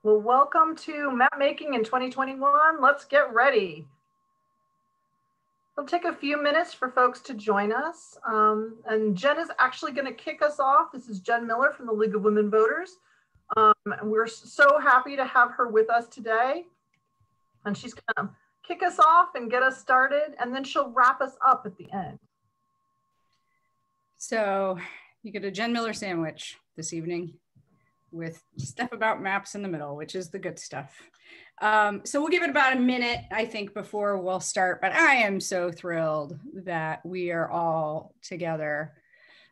Well, welcome to Mapmaking in 2021. Let's get ready. It'll take a few minutes for folks to join us. And Jen is actually going to kick us off. This is Jen Miller from the League of Women Voters. And we're so happy to have her with us today. And she's going to kick us off and get us started, and then she'll wrap us up at the end. So you get a Jen Miller sandwich this evening with stuff about maps in the middle, which is the good stuff. So we'll give it about a minute, I think, before we'll start, but I am so thrilled that we are all together.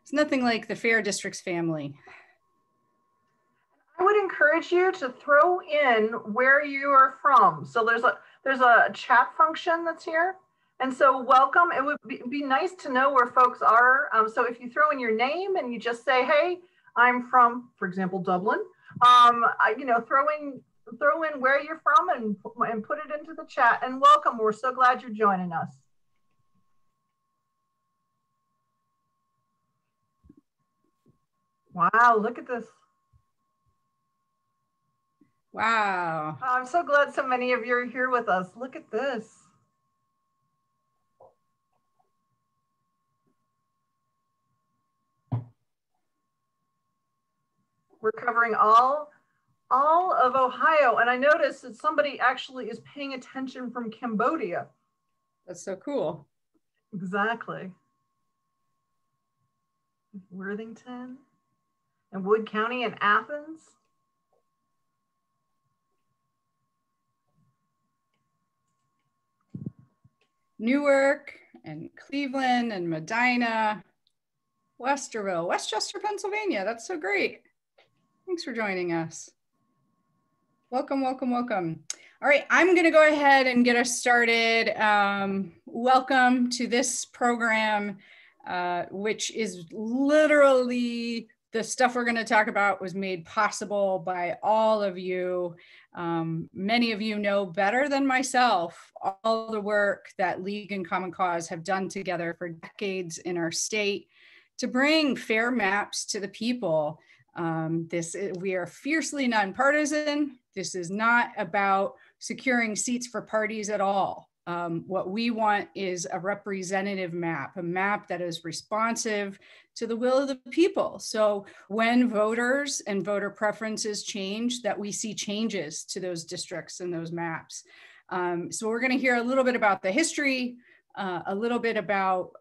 It's nothing like the Fair Districts family. I would encourage you to throw in where you are from. So there's a chat function that's here. And so welcome. It would be nice to know where folks are. So if you throw in your name and you just say, hey, I'm from, for example, Dublin, throw in where you're from and put it into the chat. And welcome. We're so glad you're joining us. Wow, look at this. Wow. I'm so glad so many of you are here with us. Look at this. We're covering all of Ohio. And I noticed that somebody actually is paying attention from Cambodia. That's so cool. Exactly. Worthington and Wood County and Athens. Newark and Cleveland and Medina, Westerville, Westchester, Pennsylvania. That's so great. Thanks for joining us. Welcome, welcome, welcome. All right, I'm gonna go ahead and get us started. Welcome to this program, which is literally the stuff we're gonna talk about was made possible by all of you. Many of you know better than myself all the work that League and Common Cause have done together for decades in our state to bring fair maps to the people. We are fiercely nonpartisan. This is not about securing seats for parties at all. What we want is a representative map, a map that is responsive to the will of the people. So when voters and voter preferences change, that we see changes to those districts and those maps. So we're going to hear a little bit about the history, a little bit about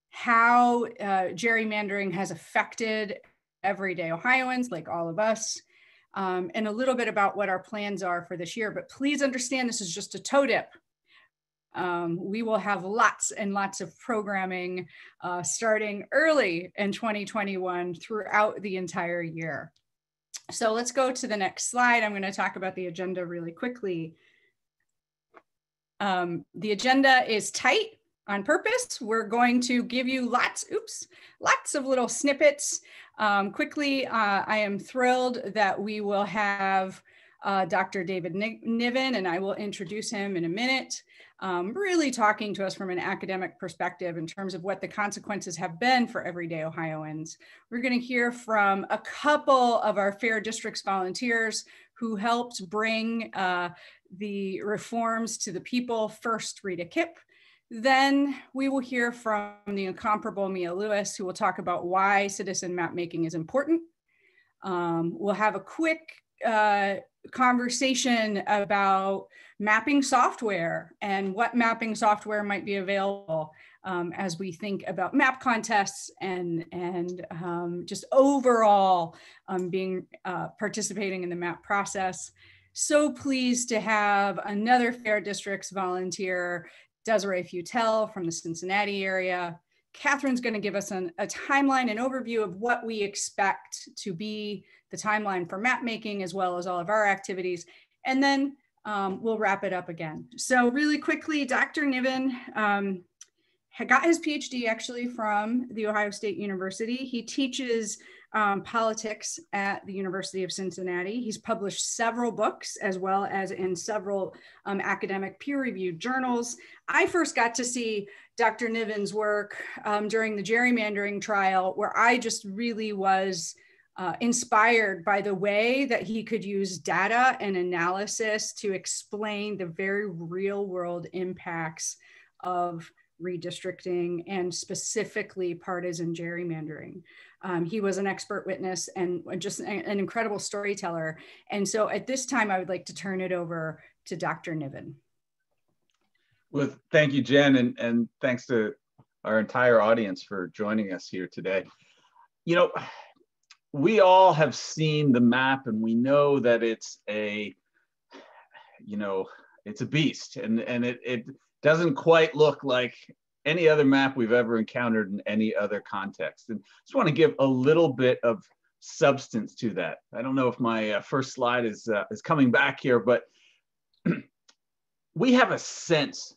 how gerrymandering has affected everyday Ohioans like all of us, and a little bit about what our plans are for this year. But please understand, this is just a toe dip. We will have lots and lots of programming starting early in 2021 throughout the entire year. So let's go to the next slide. I'm going to talk about the agenda really quickly. The agenda is tight on purpose. We're going to give you lots of little snippets. Quickly, I am thrilled that we will have Dr. David Niven, and I will introduce him in a minute, really talking to us from an academic perspective in terms of what the consequences have been for everyday Ohioans. We're going to hear from a couple of our Fair Districts volunteers who helped bring the reforms to the people. First, Rita Kipp. Then we will hear from the incomparable Mia Lewis, who will talk about why citizen mapmaking is important. We'll have a quick conversation about mapping software and what mapping software might be available as we think about map contests and just overall participating in the map process. So pleased to have another Fair Districts volunteer, Desirae Futel from the Cincinnati area. Catherine's going to give us a timeline and overview of what we expect to be the timeline for map making, as well as all of our activities. And then we'll wrap it up again. So really quickly, Dr. Niven got his PhD actually from the Ohio State University. He teaches politics at the University of Cincinnati. He's published several books as well as in several academic peer-reviewed journals. I first got to see Dr. Niven's work during the gerrymandering trial, where I just really was inspired by the way that he could use data and analysis to explain the very real world impacts of redistricting and specifically partisan gerrymandering. He was an expert witness and just an incredible storyteller. And so at this time, I would like to turn it over to Dr. Niven. Well, thank you, Jen, and thanks to our entire audience for joining us here today. You know, we all have seen the map and we know that it's a, you know, it's a beast and it doesn't quite look like any other map we've ever encountered in any other context. And I just want to give a little bit of substance to that. I don't know if my first slide is coming back here, but we have a sense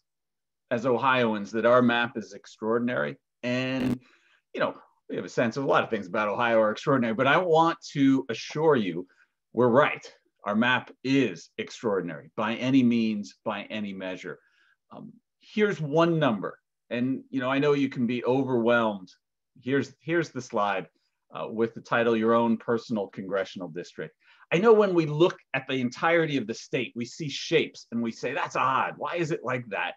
as Ohioans that our map is extraordinary. And, you know, we have a sense of a lot of things about Ohio are extraordinary, but I want to assure you we're right. Our map is extraordinary by any means, by any measure. Here's one number. And, you know, I know you can be overwhelmed. Here's the slide with the title, Your Own Personal Congressional District. I know when we look at the entirety of the state, we see shapes and we say, that's odd. Why is it like that?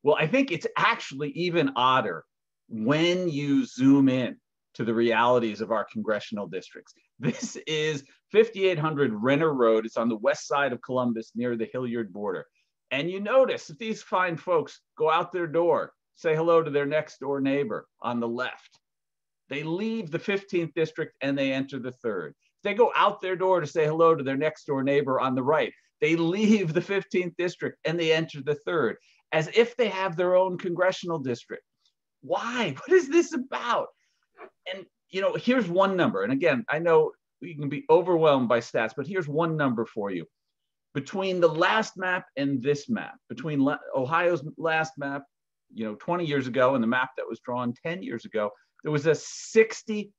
Well, I think it's actually even odder when you zoom in to the realities of our congressional districts. This is 5800 Renner Road. It's on the west side of Columbus near the Hilliard border. And you notice if these fine folks go out their door, say hello to their next door neighbor on the left, they leave the 15th district and they enter the 3rd. If they go out their door to say hello to their next door neighbor on the right, they leave the 15th district and they enter the 3rd, as if they have their own congressional district. Why? What is this about? And, you know, here's one number. And again, I know you can be overwhelmed by stats, but here's one number for you. Between the last map and this map, between Ohio's last map, you know, 20 years ago and the map that was drawn 10 years ago, there was a 60%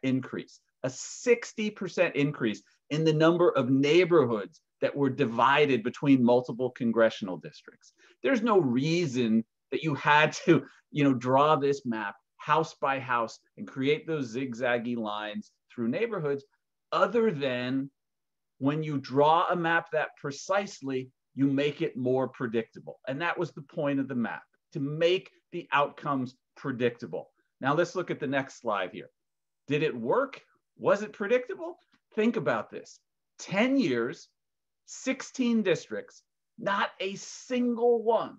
increase, a 60% increase in the number of neighborhoods that were divided between multiple congressional districts. There's no reason that you had to, you know, draw this map house by house and create those zigzaggy lines through neighborhoods, other than when you draw a map that precisely, you make it more predictable. And that was the point of the map, to make the outcomes predictable. Now let's look at the next slide here. Did it work? Was it predictable? Think about this. 10 years, 16 districts, not a single one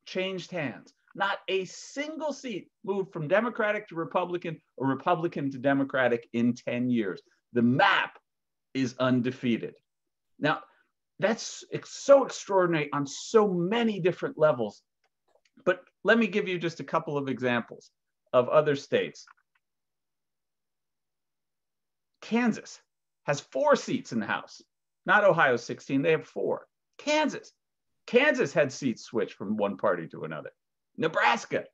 changed hands. Not a single seat moved from Democratic to Republican or Republican to Democratic in 10 years. The map is undefeated. Now, that's so extraordinary on so many different levels. But let me give you just a couple of examples of other states. Kansas has 4 seats in the House. Not Ohio's 16, they have 4. Kansas had seats switched from one party to another. Nebraska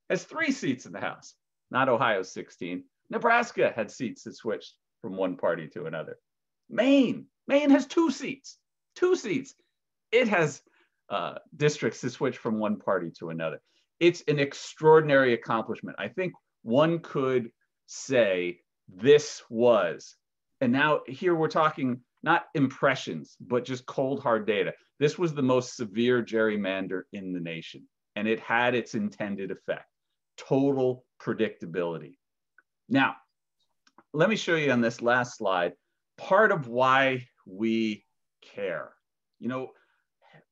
has 3 seats in the House, not Ohio's 16. Nebraska had seats that switched from one party to another. Maine has 2 seats, 2 seats. It has districts that switch from one party to another. It's an extraordinary accomplishment. I think one could say this was, and now here we're talking not impressions, but just cold hard data. This was the most severe gerrymander in the nation. And it had its intended effect, total predictability. Now, let me show you on this last slide, part of why we care. You know,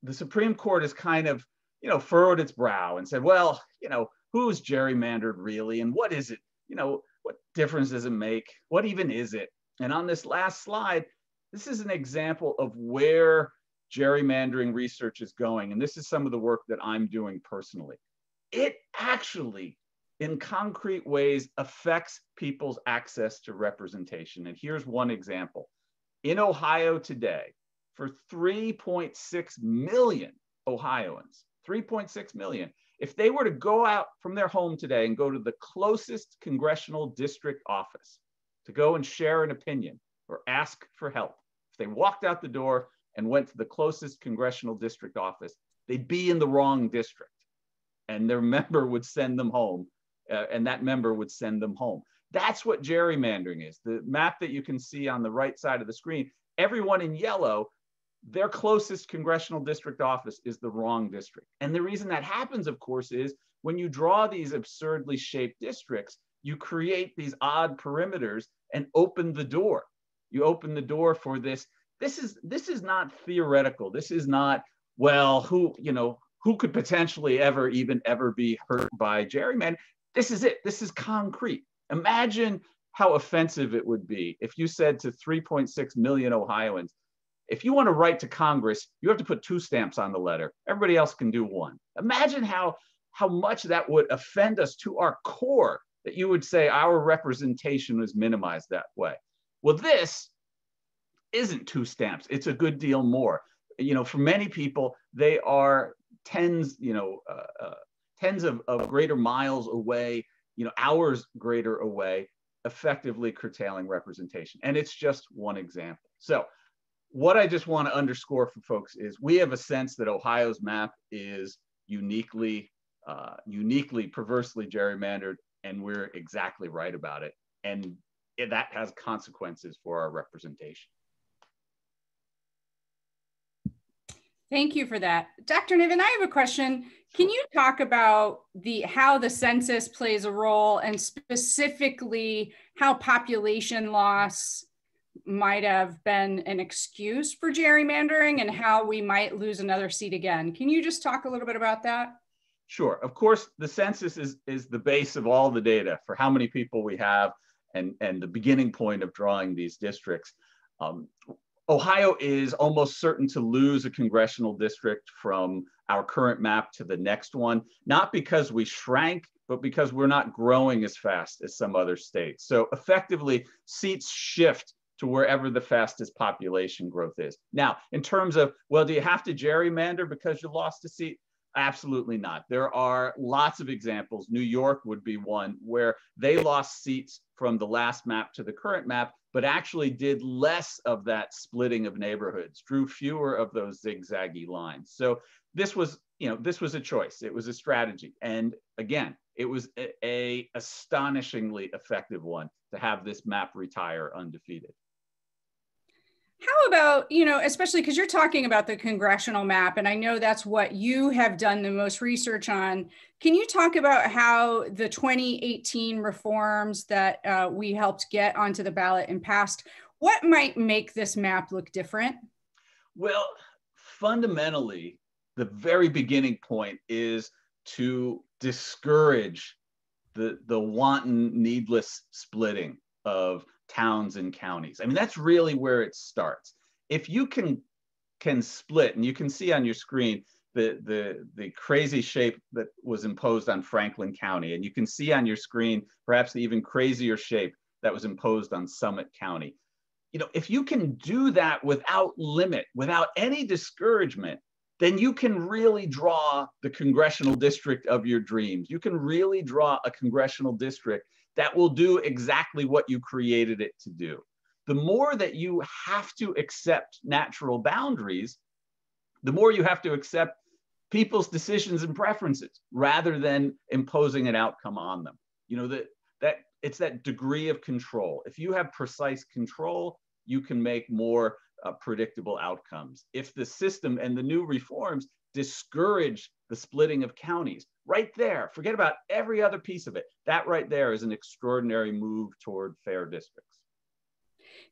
the Supreme Court has kind of, you know, furrowed its brow and said, well, you know, who's gerrymandered really? And what is it? You know, what difference does it make? What even is it? And on this last slide, this is an example of where gerrymandering research is going. And this is some of the work that I'm doing personally. It actually, in concrete ways, affects people's access to representation. And here's one example. In Ohio today, for 3.6 million Ohioans, 3.6 million, if they were to go out from their home today and go to the closest congressional district office to go and share an opinion or ask for help, if they walked out the door and went to the closest congressional district office, they'd be in the wrong district and their member would send them home and that member would send them home. That's what gerrymandering is. The map that you can see on the right side of the screen, everyone in yellow, their closest congressional district office is the wrong district. And the reason that happens, of course, is when you draw these absurdly shaped districts, you create these odd perimeters and open the door. You open the door for this. This is not theoretical. This is not, well, who could potentially ever be hurt by gerrymandering? This is it. This is concrete. Imagine how offensive it would be if you said to 3.6 million Ohioans, if you want to write to Congress, you have to put 2 stamps on the letter. Everybody else can do 1. Imagine how much that would offend us to our core, that you would say our representation is minimized that way. Well, this isn't 2 stamps. It's a good deal more. For many people, they are tens of greater miles away, hours greater away, effectively curtailing representation. And it's just one example. So what I just want to underscore for folks is we have a sense that Ohio's map is uniquely perversely gerrymandered, and we're exactly right about it. And that has consequences for our representation. Thank you for that. Dr. Niven, I have a question. Can you talk about how the census plays a role, and specifically how population loss might have been an excuse for gerrymandering and how we might lose another seat again? Can you just talk a little bit about that? Sure. Of course, the census is the base of all the data for how many people we have and the beginning point of drawing these districts. Ohio is almost certain to lose a congressional district from our current map to the next one, not because we shrank, but because we're not growing as fast as some other states. So effectively, seats shift to wherever the fastest population growth is. Now, in terms of, well, do you have to gerrymander because you lost a seat? Absolutely not. There are lots of examples. New York would be one where they lost seats from the last map to the current map, but actually did less of that splitting of neighborhoods, drew fewer of those zigzaggy lines. So this was a choice. It was a strategy. And again, it was a astonishingly effective one to have this map retire undefeated. How about, especially because you're talking about the congressional map, and I know that's what you have done the most research on. Can you talk about how the 2018 reforms that we helped get onto the ballot and passed, what might make this map look different? Well, fundamentally, the very beginning point is to discourage the wanton, needless splitting of towns and counties. I mean, that's really where it starts. If you can split, and you can see on your screen the crazy shape that was imposed on Franklin County, and you can see on your screen perhaps the even crazier shape that was imposed on Summit County. If you can do that without limit, without any discouragement, then you can really draw the congressional district of your dreams. You can really draw a congressional district that will do exactly what you created it to do. The more that you have to accept natural boundaries, the more you have to accept people's decisions and preferences rather than imposing an outcome on them. That it's that degree of control. If you have precise control, you can make more predictable outcomes. If the system and the new reforms discourage the splitting of counties, right there, forget about every other piece of it. That right there is an extraordinary move toward fair districts.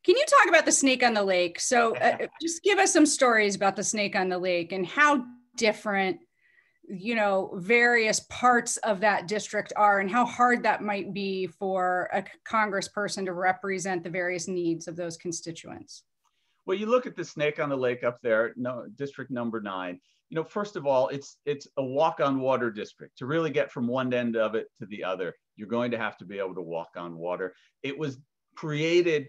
Can you talk about the snake on the lake? So just give us some stories about the snake on the lake and how different, various parts of that district are, and how hard that might be for a congressperson to represent the various needs of those constituents. Well, you look at the snake on the lake up there, district number 9. First of all, it's a walk on water district. To really get from one end of it to the other, you're going to have to be able to walk on water. It was created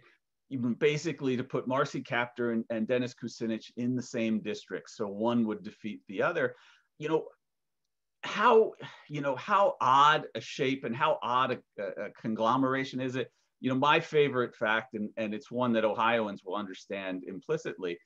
basically to put Marcy Kaptur and Dennis Kucinich in the same district, so one would defeat the other. How odd a shape and how odd a conglomeration is it? My favorite fact, and it's one that Ohioans will understand implicitly,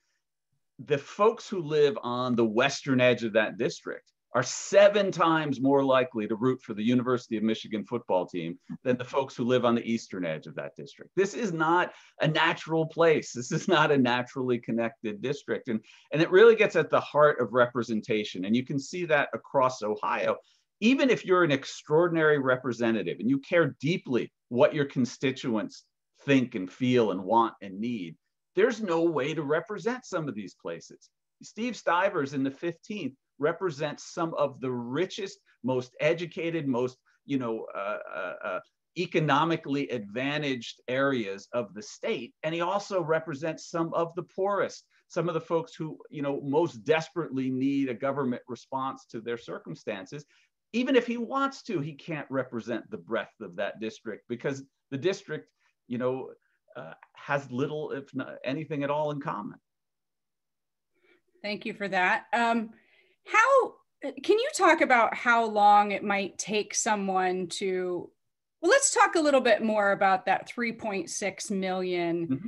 the folks who live on the western edge of that district are 7 times more likely to root for the University of Michigan football team than the folks who live on the eastern edge of that district. This is not a natural place. This is not a naturally connected district. And it really gets at the heart of representation. And you can see that across Ohio. Even if you're an extraordinary representative and you care deeply what your constituents think and feel and want and need, there's no way to represent some of these places. Steve Stivers in the 15th represents some of the richest, most educated, most economically advantaged areas of the state. And he also represents some of the poorest, some of the folks who most desperately need a government response to their circumstances. Even if he wants to, he can't represent the breadth of that district because the district has little, if not anything at all, in common. Thank you for that. How can you talk about how long it might take someone to, well, let's talk a little bit more about that 3.6 million. Mm-hmm.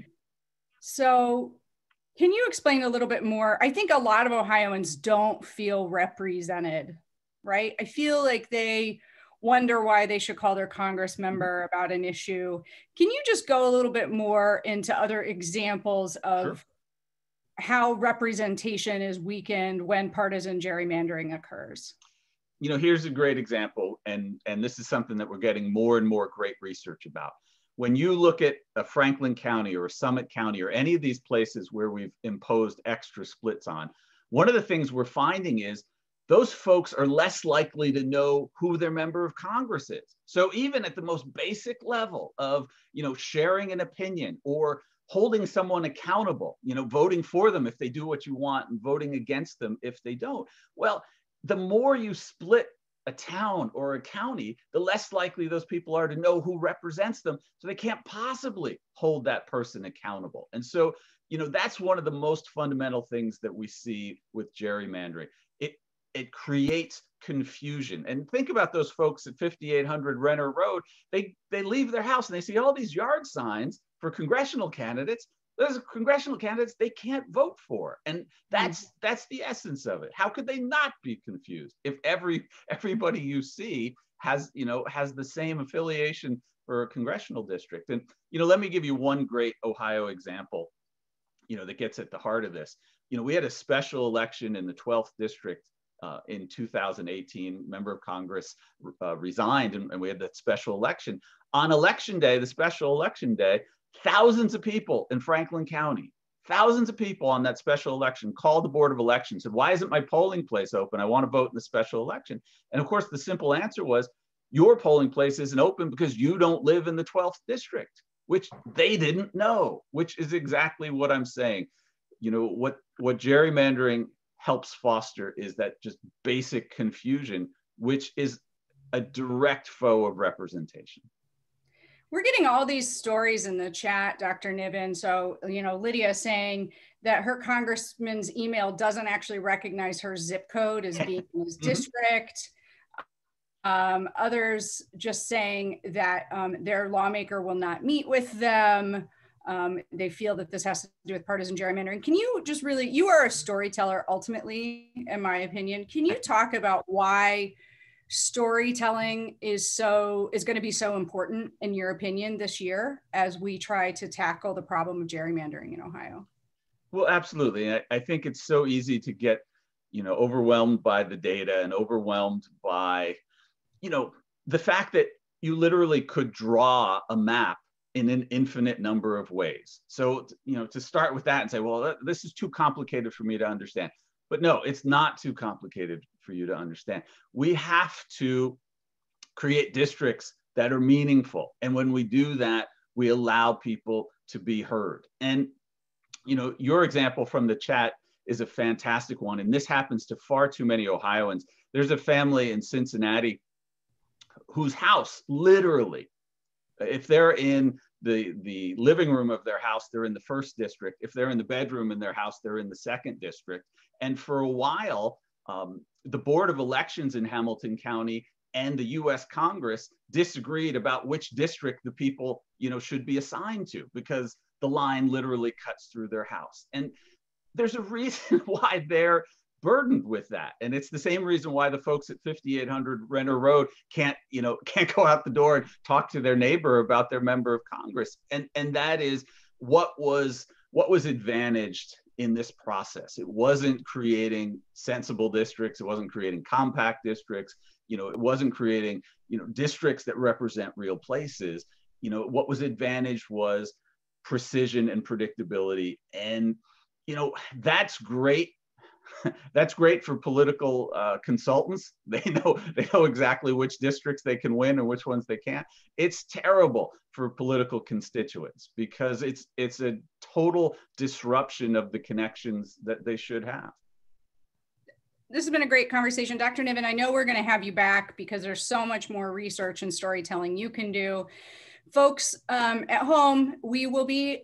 So can you explain a little bit more? I think a lot of Ohioans don't feel represented, right? I feel like they wonder why they should call their Congress member about an issue. Can you just go a little bit more into other examples of Sure. how representation is weakened when partisan gerrymandering occurs? Here's a great example, and this is something that we're getting more and more great research about. When you look at a Franklin County or a Summit County or any of these places where we've imposed extra splits on, one of the things we're finding is those folks are less likely to know who their member of Congress is. So even at the most basic level of, sharing an opinion or holding someone accountable, voting for them if they do what you want and voting against them if they don't. Well, the more you split a town or a county, the less likely those people are to know who represents them. So they can't possibly hold that person accountable. And so, that's one of the most fundamental things that we see with gerrymandering. It creates confusion. And think about those folks at 5800 Renner Road. They leave their house and they see all these yard signs for congressional candidates. Those congressional candidates they can't vote for. And that's the essence of it. How could they not be confused if everybody you see has the same affiliation for a congressional district? And let me give you one great Ohio example, that gets at the heart of this. We had a special election in the 12th district in 2018. Member of Congress resigned, and we had that special election. On election day, the special election day, thousands of people in Franklin County, thousands of people on that special election called the Board of Elections, said, why isn't my polling place open? I want to vote in the special election. And of course, the simple answer was, your polling place isn't open because you don't live in the 12th district, which they didn't know, which is exactly what I'm saying. What gerrymandering helps foster is that just basic confusion, which is a direct foe of representation. We're getting all these stories in the chat, Dr. Niven. So, Lydia saying that her congressman's email doesn't actually recognize her zip code as being in his district. Others just saying that their lawmaker will not meet with them. They feel that this has to do with partisan gerrymandering. Can you just you are a storyteller ultimately, in my opinion. Can you talk about why storytelling is going to be so important in your opinion this year as we try to tackle the problem of gerrymandering in Ohio? Well, absolutely. I think it's so easy to get, overwhelmed by the data and overwhelmed by, the fact that you literally could draw a map in an infinite number of ways. So, to start with that and say, well, this is too complicated for me to understand. But no, it's not too complicated for you to understand. We have to create districts that are meaningful. And when we do that, we allow people to be heard. And, your example from the chat is a fantastic one. And this happens to far too many Ohioans. There's a family in Cincinnati whose house literally, if they're in the living room of their house, they're in the first district. If they're in the bedroom in their house, they're in the second district. And for a while, the Board of Elections in Hamilton County and the U.S. Congress disagreed about which district the people, should be assigned to, because the line literally cuts through their house. And there's a reason why their burdened with that. And it's the same reason why the folks at 5800 Renner Road can't go out the door and talk to their neighbor about their member of Congress. And that is what was advantaged in this process. It wasn't creating sensible districts. It wasn't creating compact districts. It wasn't creating, districts that represent real places. What was advantaged was precision and predictability. And, that's great. That's great for political consultants. They know exactly which districts they can win and which ones they can't. It's terrible for political constituents because it's a total disruption of the connections that they should have. This has been a great conversation. Dr. Niven, I know we're going to have you back because there's so much more research and storytelling you can do. Folks at home, we will be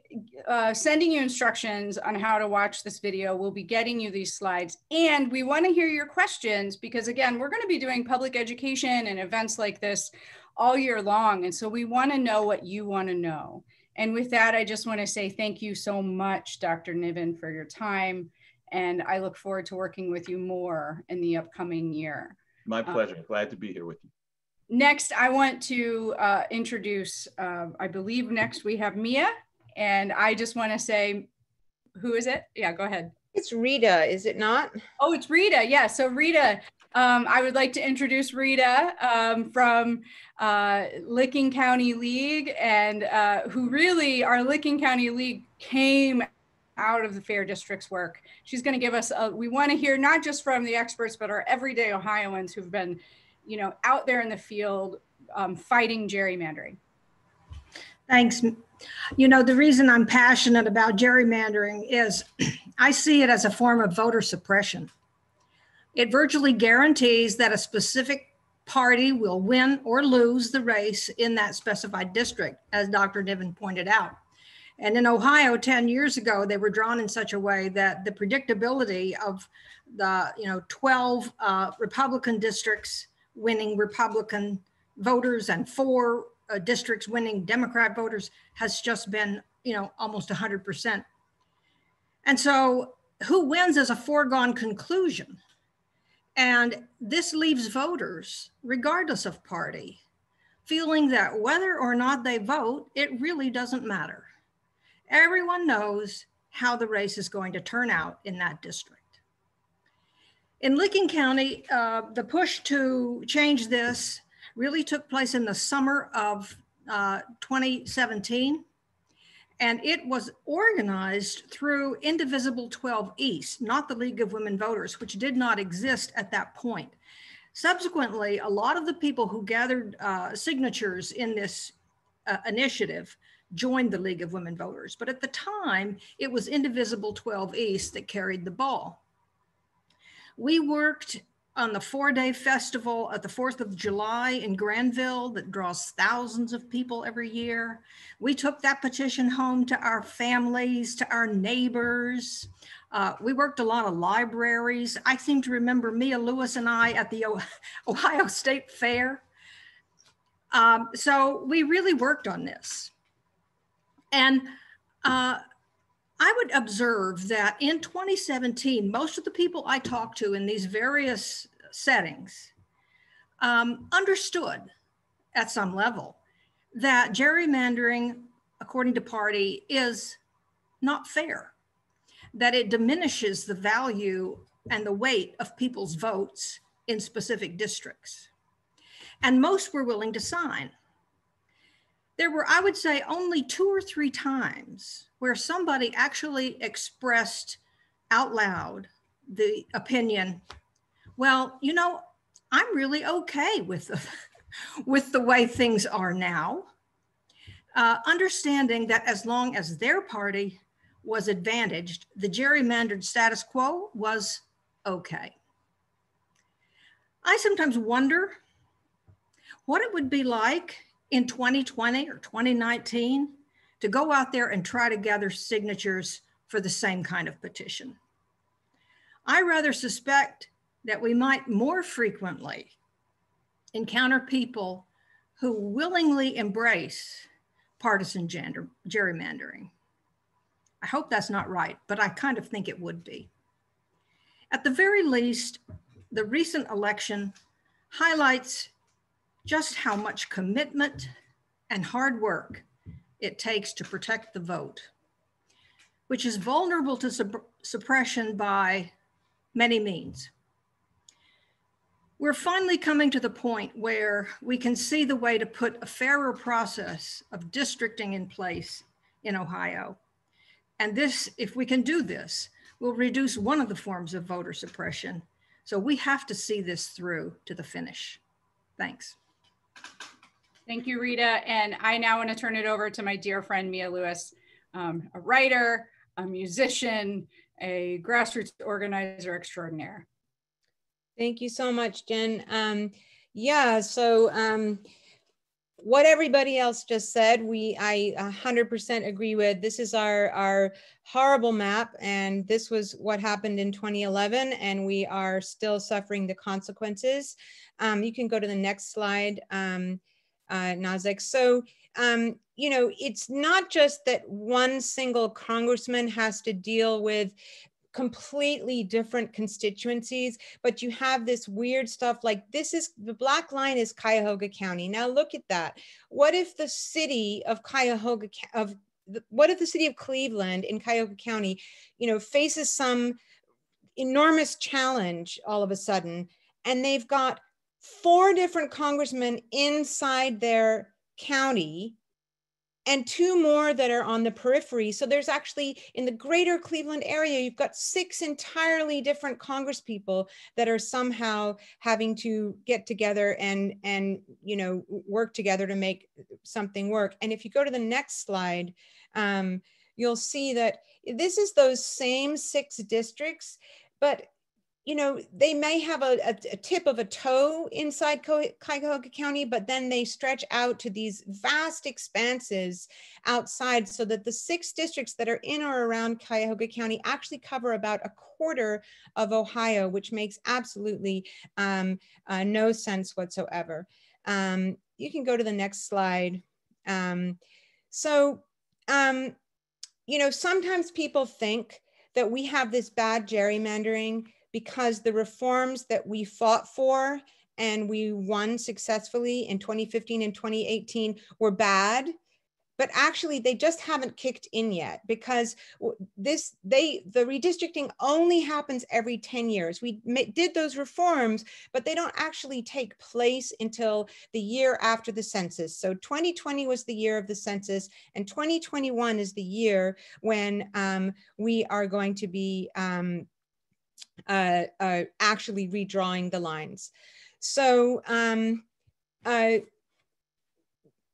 sending you instructions on how to watch this video. We'll be getting you these slides, and we want to hear your questions because, again, we're going to be doing public education and events like this all year long. And so we want to know what you want to know. And with that, I just want to say thank you so much, Dr. Niven, for your time. And I look forward to working with you more in the upcoming year. My pleasure. Glad to be here with you. Next, I want to introduce, I believe next we have Mia. And I just want to say, who is it? Yeah, go ahead. It's Rita, is it not? Oh, it's Rita. Yeah, so Rita, I would like to introduce Rita from Licking County League, and who really, our Licking County League came out of the Fair Districts work. She's going to give us, we want to hear not just from the experts, but our everyday Ohioans who've been, out there in the field fighting gerrymandering. Thanks. The reason I'm passionate about gerrymandering is I see it as a form of voter suppression. It virtually guarantees that a specific party will win or lose the race in that specified district, as Dr. Niven pointed out. And in Ohio 10 years ago, they were drawn in such a way that the predictability of the 12 Republican districts winning Republican voters and 4 districts winning Democrat voters has just been almost 100%. And so who wins is a foregone conclusion. And this leaves voters, regardless of party, feeling that whether or not they vote, it really doesn't matter. Everyone knows how the race is going to turn out in that district. In Licking County, the push to change this really took place in the summer of 2017. And it was organized through Indivisible 12 East, not the League of Women Voters, which did not exist at that point. Subsequently, a lot of the people who gathered signatures in this initiative joined the League of Women Voters. But at the time, it was Indivisible 12 East that carried the ball. We worked on the 4-day festival at the 4th of July in Granville that draws thousands of people every year. We took that petition home to our families, to our neighbors. We worked a lot of libraries. I seem to remember Mia Lewis and I at the Ohio State Fair. So we really worked on this. And I would observe that in 2017, most of the people I talked to in these various settings understood at some level that gerrymandering, according to party, is not fair, that it diminishes the value and the weight of people's votes in specific districts. And most were willing to sign. There were, I would say, only 2 or 3 times where somebody actually expressed out loud the opinion, well, I'm really okay with the way things are now, understanding that as long as their party was advantaged, the gerrymandered status quo was okay. I sometimes wonder what it would be like in 2020 or 2019 to go out there and try to gather signatures for the same kind of petition. I rather suspect that we might more frequently encounter people who willingly embrace partisan gerrymandering. I hope that's not right, but I kind of think it would be. At the very least, the recent election highlights just how much commitment and hard work it takes to protect the vote, which is vulnerable to suppression by many means. We're finally coming to the point where we can see the way to put a fairer process of districting in place in Ohio. And this, if we can do this, will reduce one of the forms of voter suppression. So we have to see this through to the finish. Thanks. Thank you, Rita. And I now want to turn it over to my dear friend, Mia Lewis, a writer, a musician, a grassroots organizer extraordinaire. Thank you so much, Jen. What everybody else just said, I 100% agree with. This is our horrible map, and this was what happened in 2011, and we are still suffering the consequences. You can go to the next slide, Nazek. So, you know, it's not just that one single congressman has to deal with completely different constituencies, but you have this weird stuff like this is the black line is Cuyahoga County. Now look at that. What if the city of what if the city of Cleveland in Cuyahoga County, you know, faces some enormous challenge all of a sudden, and they've got 4 different congressmen inside their county and 2 more that are on the periphery. So there's actually, in the greater Cleveland area, you've got 6 entirely different congresspeople that are somehow having to get together and you know, work together to make something work. And if you go to the next slide, you'll see that this is those same 6 districts, but you know, they may have a tip of a toe inside Cuyahoga County, but then they stretch out to these vast expanses outside, so that the 6 districts that are in or around Cuyahoga County actually cover about 1/4 of Ohio, which makes absolutely no sense whatsoever. You can go to the next slide. You know, sometimes people think that we have this bad gerrymandering because the reforms that we fought for and we won successfully in 2015 and 2018 were bad, but actually they just haven't kicked in yet, because the redistricting only happens every 10 years. We did those reforms, but they don't actually take place until the year after the census. So 2020 was the year of the census, and 2021 is the year when we are going to be actually redrawing the lines. So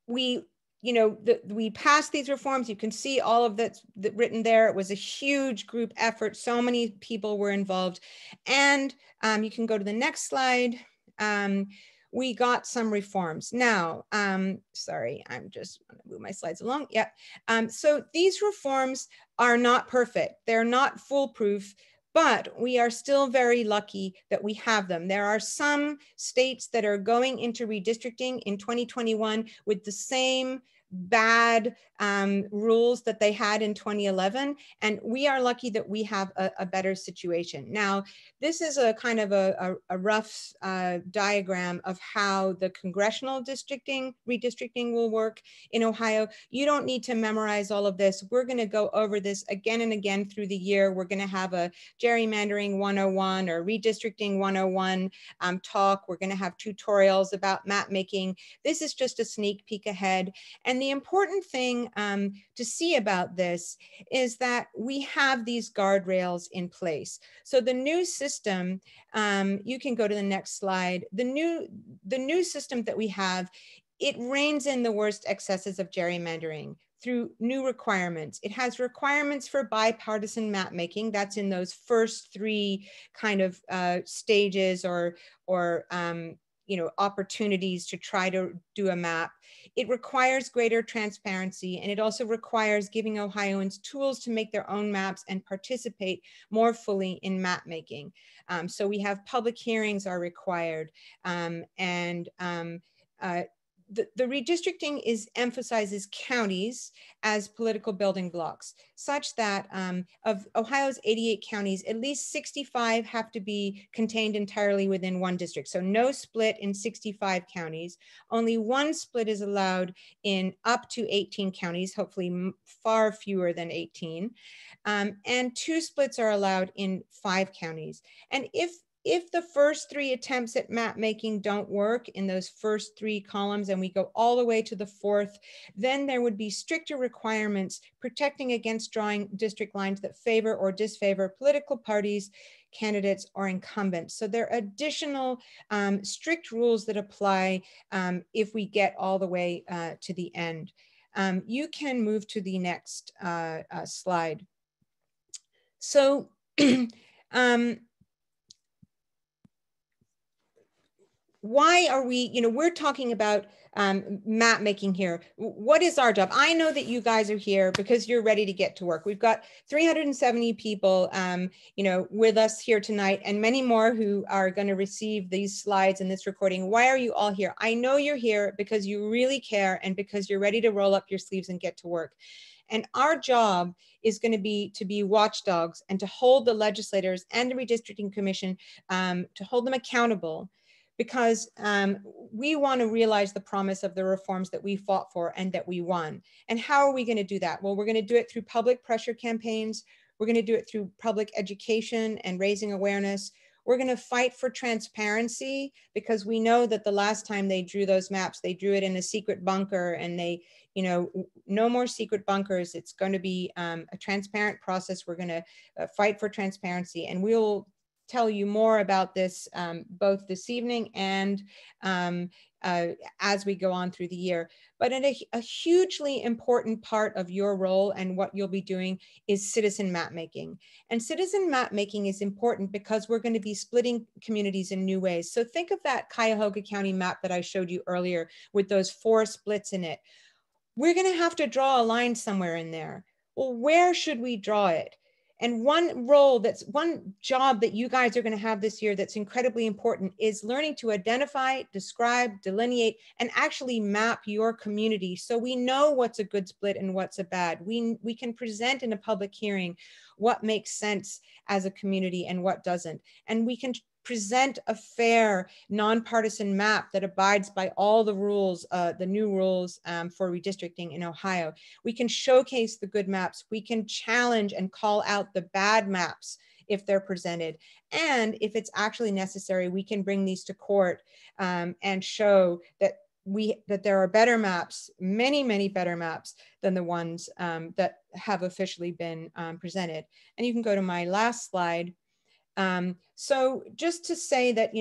we passed these reforms. You can see all of that's written there. It was a huge group effort. So many people were involved. And you can go to the next slide. We got some reforms. Now, sorry, I'm just going to move my slides along. Yeah. So these reforms are not perfect. They're not foolproof, but we are still very lucky that we have them. There are some states that are going into redistricting in 2021 with the same bad rules that they had in 2011. And we are lucky that we have a better situation. Now, this is a kind of a rough diagram of how the congressional redistricting will work in Ohio. You don't need to memorize all of this. We're gonna go over this again and again through the year. We're gonna have a gerrymandering 101 or redistricting 101 talk. We're gonna have tutorials about map making. This is just a sneak peek ahead. And the important thing to see about this is that we have these guardrails in place. So the new system, you can go to the next slide. The new system that we have, it reins in the worst excesses of gerrymandering through new requirements. It has requirements for bipartisan map making. That's in those first 3 kind of stages or you know, opportunities to try to do a map. It requires greater transparency, and it also requires giving Ohioans tools to make their own maps and participate more fully in map making. So we have public hearings are required, the redistricting emphasizes counties as political building blocks, such that of Ohio's 88 counties, at least 65 have to be contained entirely within one district. So no split in 65 counties. Only one split is allowed in up to 18 counties, hopefully far fewer than 18. And 2 splits are allowed in 5 counties. And if the first 3 attempts at map making don't work in those first 3 columns and we go all the way to the 4th, then there would be stricter requirements protecting against drawing district lines that favor or disfavor political parties, candidates, or incumbents. So there are additional strict rules that apply if we get all the way to the end. You can move to the next slide. So, why are we, we're talking about map making here. What is our job? I know that you guys are here because you're ready to get to work. We've got 370 people, with us here tonight, and many more who are going to receive these slides and this recording. Why are you all here? I know you're here because you really care and because you're ready to roll up your sleeves and get to work. And our job is going to be watchdogs and to hold the legislators and the Redistricting Commission, to hold them accountable, because we want to realize the promise of the reforms that we fought for and that we won. And how are we going to do that? Well, we're going to do it through public pressure campaigns. We're going to do it through public education and raising awareness. We're going to fight for transparency, because we know that the last time they drew those maps, they drew it in a secret bunker, and they, no more secret bunkers. It's going to be a transparent process. We're going to fight for transparency, and we'll tell you more about this both this evening and as we go on through the year. But a hugely important part of your role and what you'll be doing is citizen map making. And citizen map making is important because we're going to be splitting communities in new ways. So think of that Cuyahoga County map that I showed you earlier with those 4 splits in it. We're going to have to draw a line somewhere in there. Well, where should we draw it? And one job that you guys are going to have this year that's incredibly important is learning to identify, describe, delineate, and actually map your community, so we know what's a good split and what's a bad. We can present in a public hearing what makes sense as a community and what doesn't. And we can present a fair, nonpartisan map that abides by all the rules, the new rules for redistricting in Ohio. We can showcase the good maps. We can challenge and call out the bad maps if they're presented. And if it's actually necessary, we can bring these to court and show that there are better maps, many, many better maps than the ones that have officially been presented. And you can go to my last slide. So just to say that,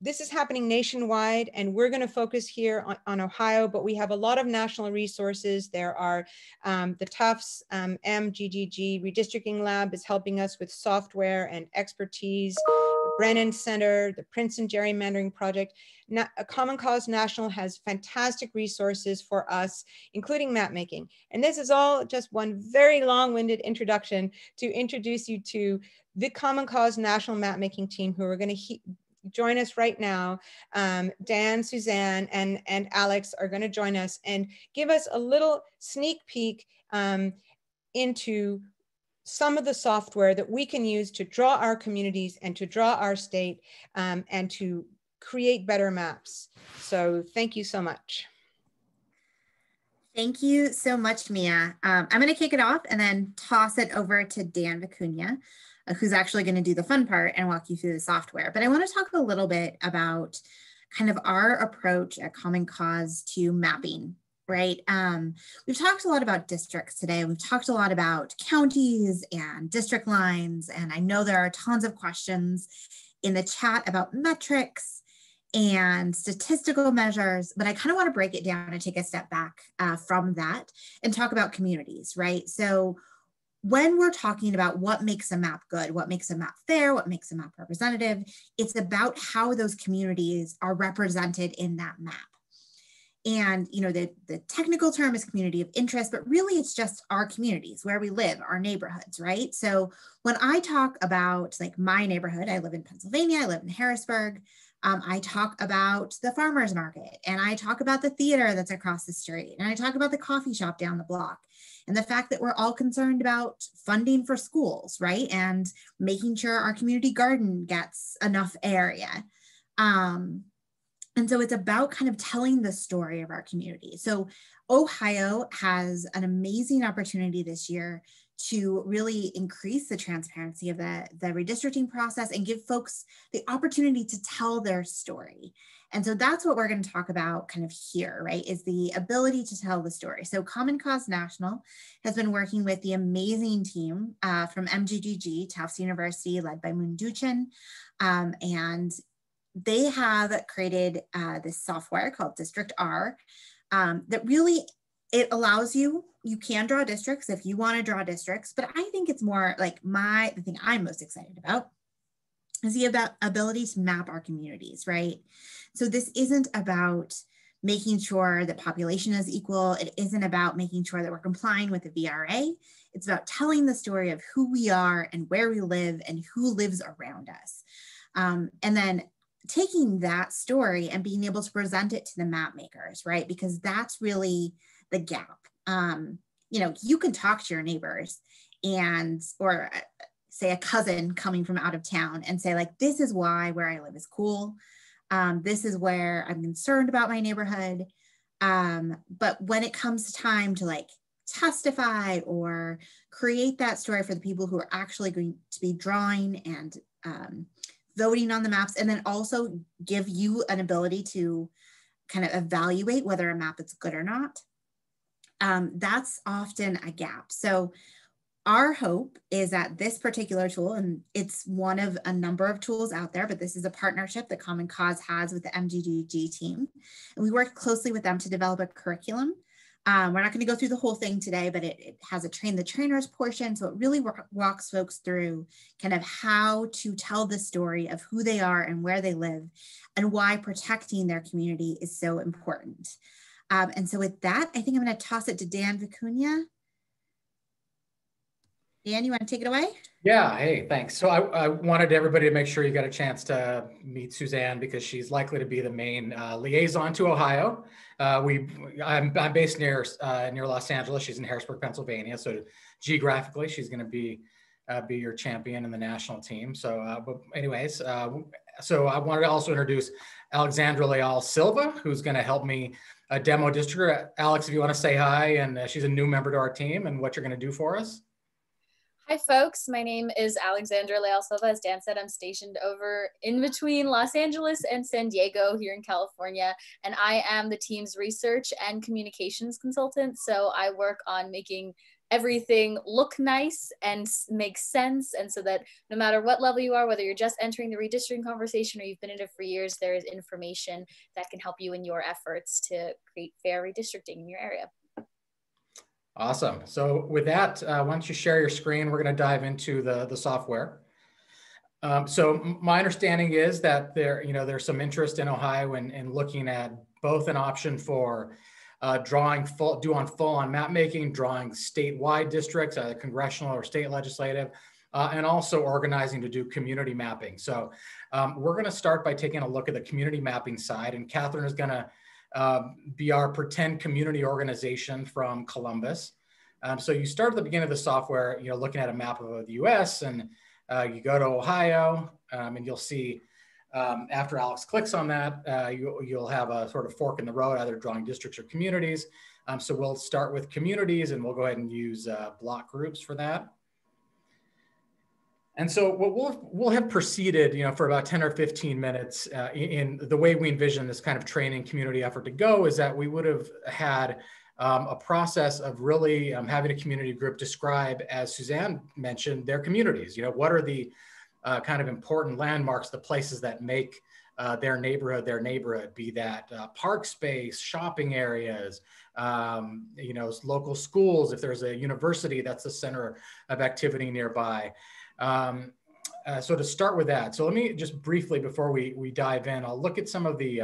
this is happening nationwide, and we're going to focus here on Ohio, but we have a lot of national resources. There are the Tufts MGGG Redistricting Lab is helping us with software and expertise. Brennan Center, the Princeton Gerrymandering Project. Common Cause National has fantastic resources for us, including map making. And this is all just one very long-winded introduction to introduce you to the Common Cause National Map Making team, who are going to join us right now. Dan, Suzanne, and Alex are going to join us and give us a little sneak peek into some of the software that we can use to draw our communities and to draw our state and to create better maps. So thank you so much. Thank you so much, Mia. I'm going to kick it off and then toss it over to Dan Vicuña, who's actually going to do the fun part and walk you through the software. But I want to talk a little bit about kind of our approach at Common Cause to mapping. Right. We've talked a lot about districts today. We've talked a lot about counties and district lines. And I know there are tons of questions in the chat about metrics and statistical measures, but I kind of want to break it down and take a step back from that and talk about communities, right? So when we're talking about what makes a map good, what makes a map fair, what makes a map representative, it's about how those communities are represented in that map. And, the technical term is community of interest, but really it's just our communities, where we live, our neighborhoods, right? So when I talk about like my neighborhood, I live in Pennsylvania, I live in Harrisburg, I talk about the farmer's market, and I talk about the theater that's across the street, and I talk about the coffee shop down the block, and the fact that we're all concerned about funding for schools, right? And making sure our community garden gets enough area. And so it's about kind of telling the story of our community. So Ohio has an amazing opportunity this year to really increase the transparency of the redistricting process and give folks the opportunity to tell their story. And so that's what we're going to talk about kind of here, right, is the ability to tell the story. So Common Cause National has been working with the amazing team from MGGG, Tufts University, led by Moon Duchin, and they have created this software called District R that really, it allows you can draw districts if you want to draw districts, but I think it's more like the thing I'm most excited about is the ability to map our communities, right? So this isn't about making sure that population is equal. It isn't about making sure that we're complying with the VRA. It's about telling the story of who we are and where we live and who lives around us. And then taking that story and being able to present it to the map makers, right? Because that's really the gap. You know, you can talk to your neighbors or say a cousin coming from out of town and say like, this is why where I live is cool. This is where I'm concerned about my neighborhood. But when it comes to time to like testify or create that story for the people who are actually going to be drawing and voting on the maps, and then also give you an ability to kind of evaluate whether a map is good or not, that's often a gap. So our hope is that this particular tool, and it's one of a number of tools out there, but this is a partnership that Common Cause has with the MGGG team. And we worked closely with them to develop a curriculum. We're not going to go through the whole thing today, but it has a train the trainers portion. So it really walks folks through kind of how to tell the story of who they are and where they live and why protecting their community is so important. And so with that, I think I'm going to toss it to Dan Vicuña. Dan, you want to take it away? Yeah, hey, thanks. So I wanted everybody to make sure you got a chance to meet Suzanne because she's likely to be the main liaison to Ohio. I'm based near Los Angeles. She's in Harrisburg, Pennsylvania. So geographically, she's going to be your champion in the national team. So, but anyways, so I wanted to also introduce Alexandra Leal Silva, who's going to help me demo district. Alex, if you want to say hi, and she's a new member to our team, and what you're going to do for us. Hi folks, my name is Alexandra Leal Silva. As Dan said, I'm stationed over in between Los Angeles and San Diego here in California, and I am the team's research and communications consultant. So I work on making everything look nice and make sense, and so that no matter what level you are, whether you're just entering the redistricting conversation or you've been in it for years, there is information that can help you in your efforts to create fair redistricting in your area. Awesome. So with that, why don't you share your screen? We're going to dive into the software. So my understanding is that there's some interest in Ohio in looking at both an option for drawing full on map making, drawing statewide districts, either congressional or state legislative, and also organizing to do community mapping. So we're going to start by taking a look at the community mapping side, and Catherine is going to be our pretend community organization from Columbus. So you start at the beginning of the software, looking at a map of the US, and you go to Ohio, and you'll see after Alex clicks on that, you'll have a sort of fork in the road, either drawing districts or communities. So we'll start with communities, and we'll go ahead and use block groups for that. And so what we'll have proceeded, for about 10 or 15 minutes in the way we envision this kind of training community effort to go is that we would have had a process of really having a community group describe, as Suzanne mentioned, their communities. What are the kind of important landmarks, the places that make their neighborhood, be that park space, shopping areas, local schools, if there's a university that's the center of activity nearby. So to start with that, so let me just briefly, before we dive in, I'll look at some of the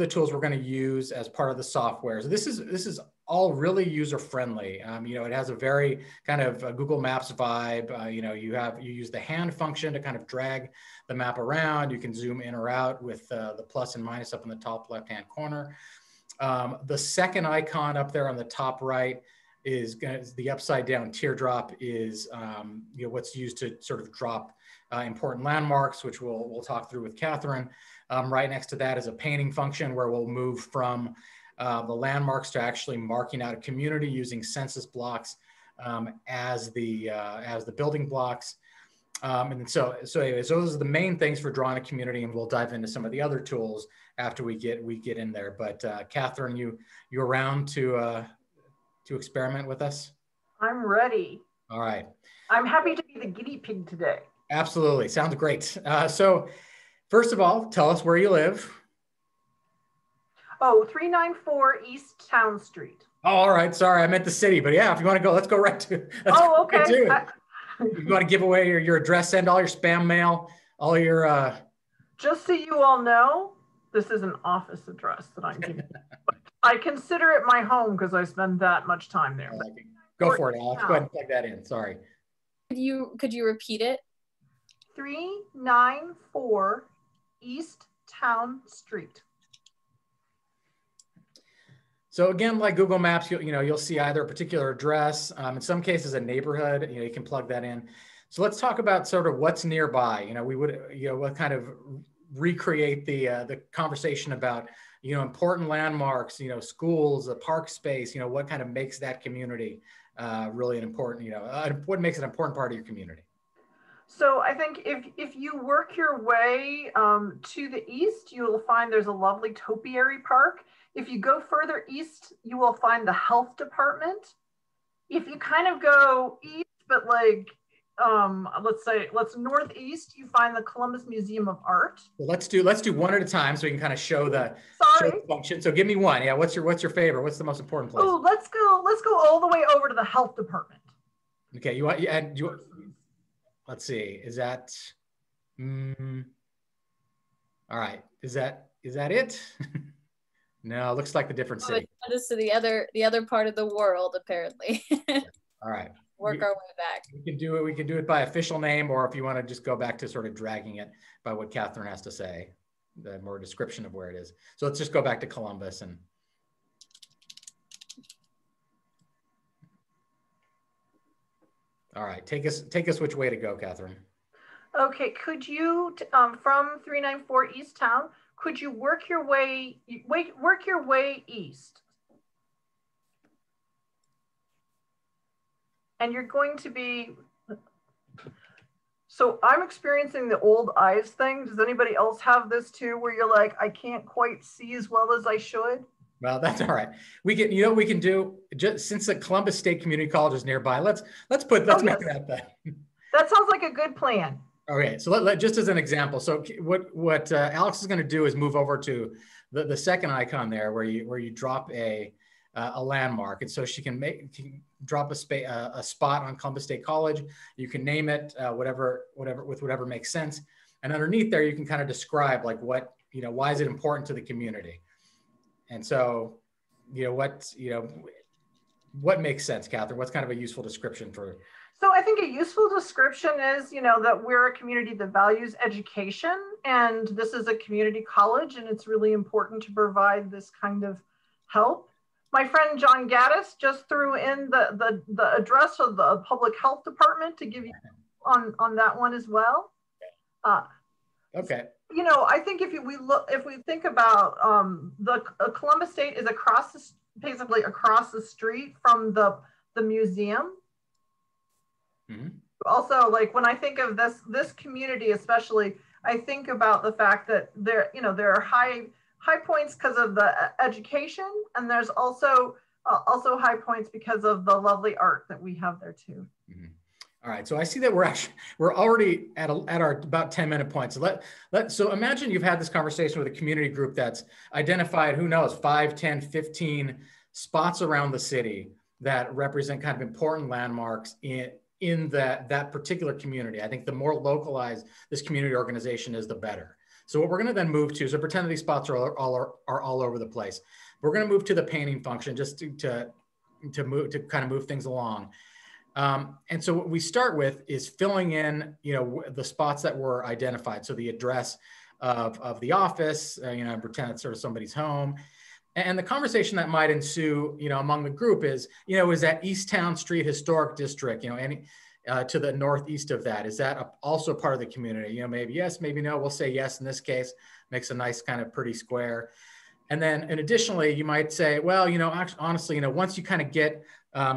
tools we're going to use as part of the software. So this is all really user friendly. You know, it has a very kind of Google Maps vibe. You know, you use the hand function to kind of drag the map around. You can zoom in or out with the plus and minus up in the top left-hand corner. The second icon up there on the top right is the upside down teardrop is you know, what's used to sort of drop important landmarks, which we'll talk through with Catherine. Right next to that is a painting function where we'll move from the landmarks to actually marking out a community using census blocks as the building blocks. And so anyways, those are the main things for drawing a community, and we'll dive into some of the other tools after we get in there. But Catherine, you around to experiment with us? I'm ready. All right. I'm happy to be the guinea pig today. Absolutely, sounds great. So first of all, tell us where you live. Oh, 394 East Town Street. Oh, all right. Sorry, I meant the city, but yeah, if you want to go, let's go right to. Oh, okay. Right to it. You want to give away your address, send all your spam mail, all your. Just so you all know, this is an office address that I'm giving. I consider it my home because I spend that much time there. Go for it, Alex. Go ahead and plug that in. Sorry. Could you repeat it? 394 East Town Street. So again, like Google Maps, you'll see either a particular address, in some cases a neighborhood. You can plug that in. So let's talk about sort of what's nearby. We'll kind of recreate the conversation about important landmarks, schools, a park space. What kind of makes that community really an important, what makes it an important part of your community. So I think if you work your way to the east, you will find there's a lovely topiary park. If you go further east, you will find the health department. If you kind of go east, but like, let's northeast, you find the Columbus Museum of Art. Well, let's do one at a time so we can kind of show the function. So give me one. Yeah, what's your favorite? What's the most important place? Oh, let's go all the way over to the health department. Okay, let's see. Is that all right? Is that it? No, looks like the different city. This is the other part of the world, apparently. All right. Work our way back. We can do it. We can do it by official name, or if you want to just go back to sort of dragging it by what Catherine has to say, the more description of where it is. So let's just go back to Columbus and. All right, take us which way to go, Catherine. Okay, could you from 394 East Town? Could you work your way east? And you're going to be, so I'm experiencing the old eyes thing. Does anybody else have this too, where you're like, I can't quite see as well as I should? Well, that's all right. We can, we can do, just since the Columbus State Community College is nearby, let's make that then. That sounds like a good plan. Okay, so let just as an example, so what Alex is going to do is move over to the second icon there, where you drop a landmark, and so she can drop a spot on Columbus State College. You can name it whatever makes sense, and underneath there you can kind of describe like what why is it important to the community, and so what makes sense, Catherine? What's kind of a useful description for? So I think a useful description is, that we're a community that values education, and this is a community college, and it's really important to provide this kind of help. My friend John Gaddis just threw in the address of the public health department to give you on that one as well. Okay. I think if we think about the Columbus State is basically across the street from the museum. Mm-hmm. Also, like when I think of this community, especially, I think about the fact that there are high points because of the education, and there's also high points because of the lovely art that we have there too. Mm-hmm. All right, so I see that we're already at our about 10-minute point. So so imagine you've had this conversation with a community group that's identified, who knows, 5, 10, 15 spots around the city that represent kind of important landmarks in that particular community. I think the more localized this community organization is, the better. So what we're going to then move to, so pretend that these spots are all over the place. We're going to move to the painting function just to kind of move things along. And so what we start with is filling in, the spots that were identified. So the address of the office, pretend it's sort of somebody's home. And the conversation that might ensue, among the group is, is that East Town Street Historic District, any to the northeast of that, is that also part of the community? Maybe yes, maybe no. We'll say yes in this case. Makes a nice kind of pretty square. And then, and additionally, you might say, well, actually, honestly, once you kind of get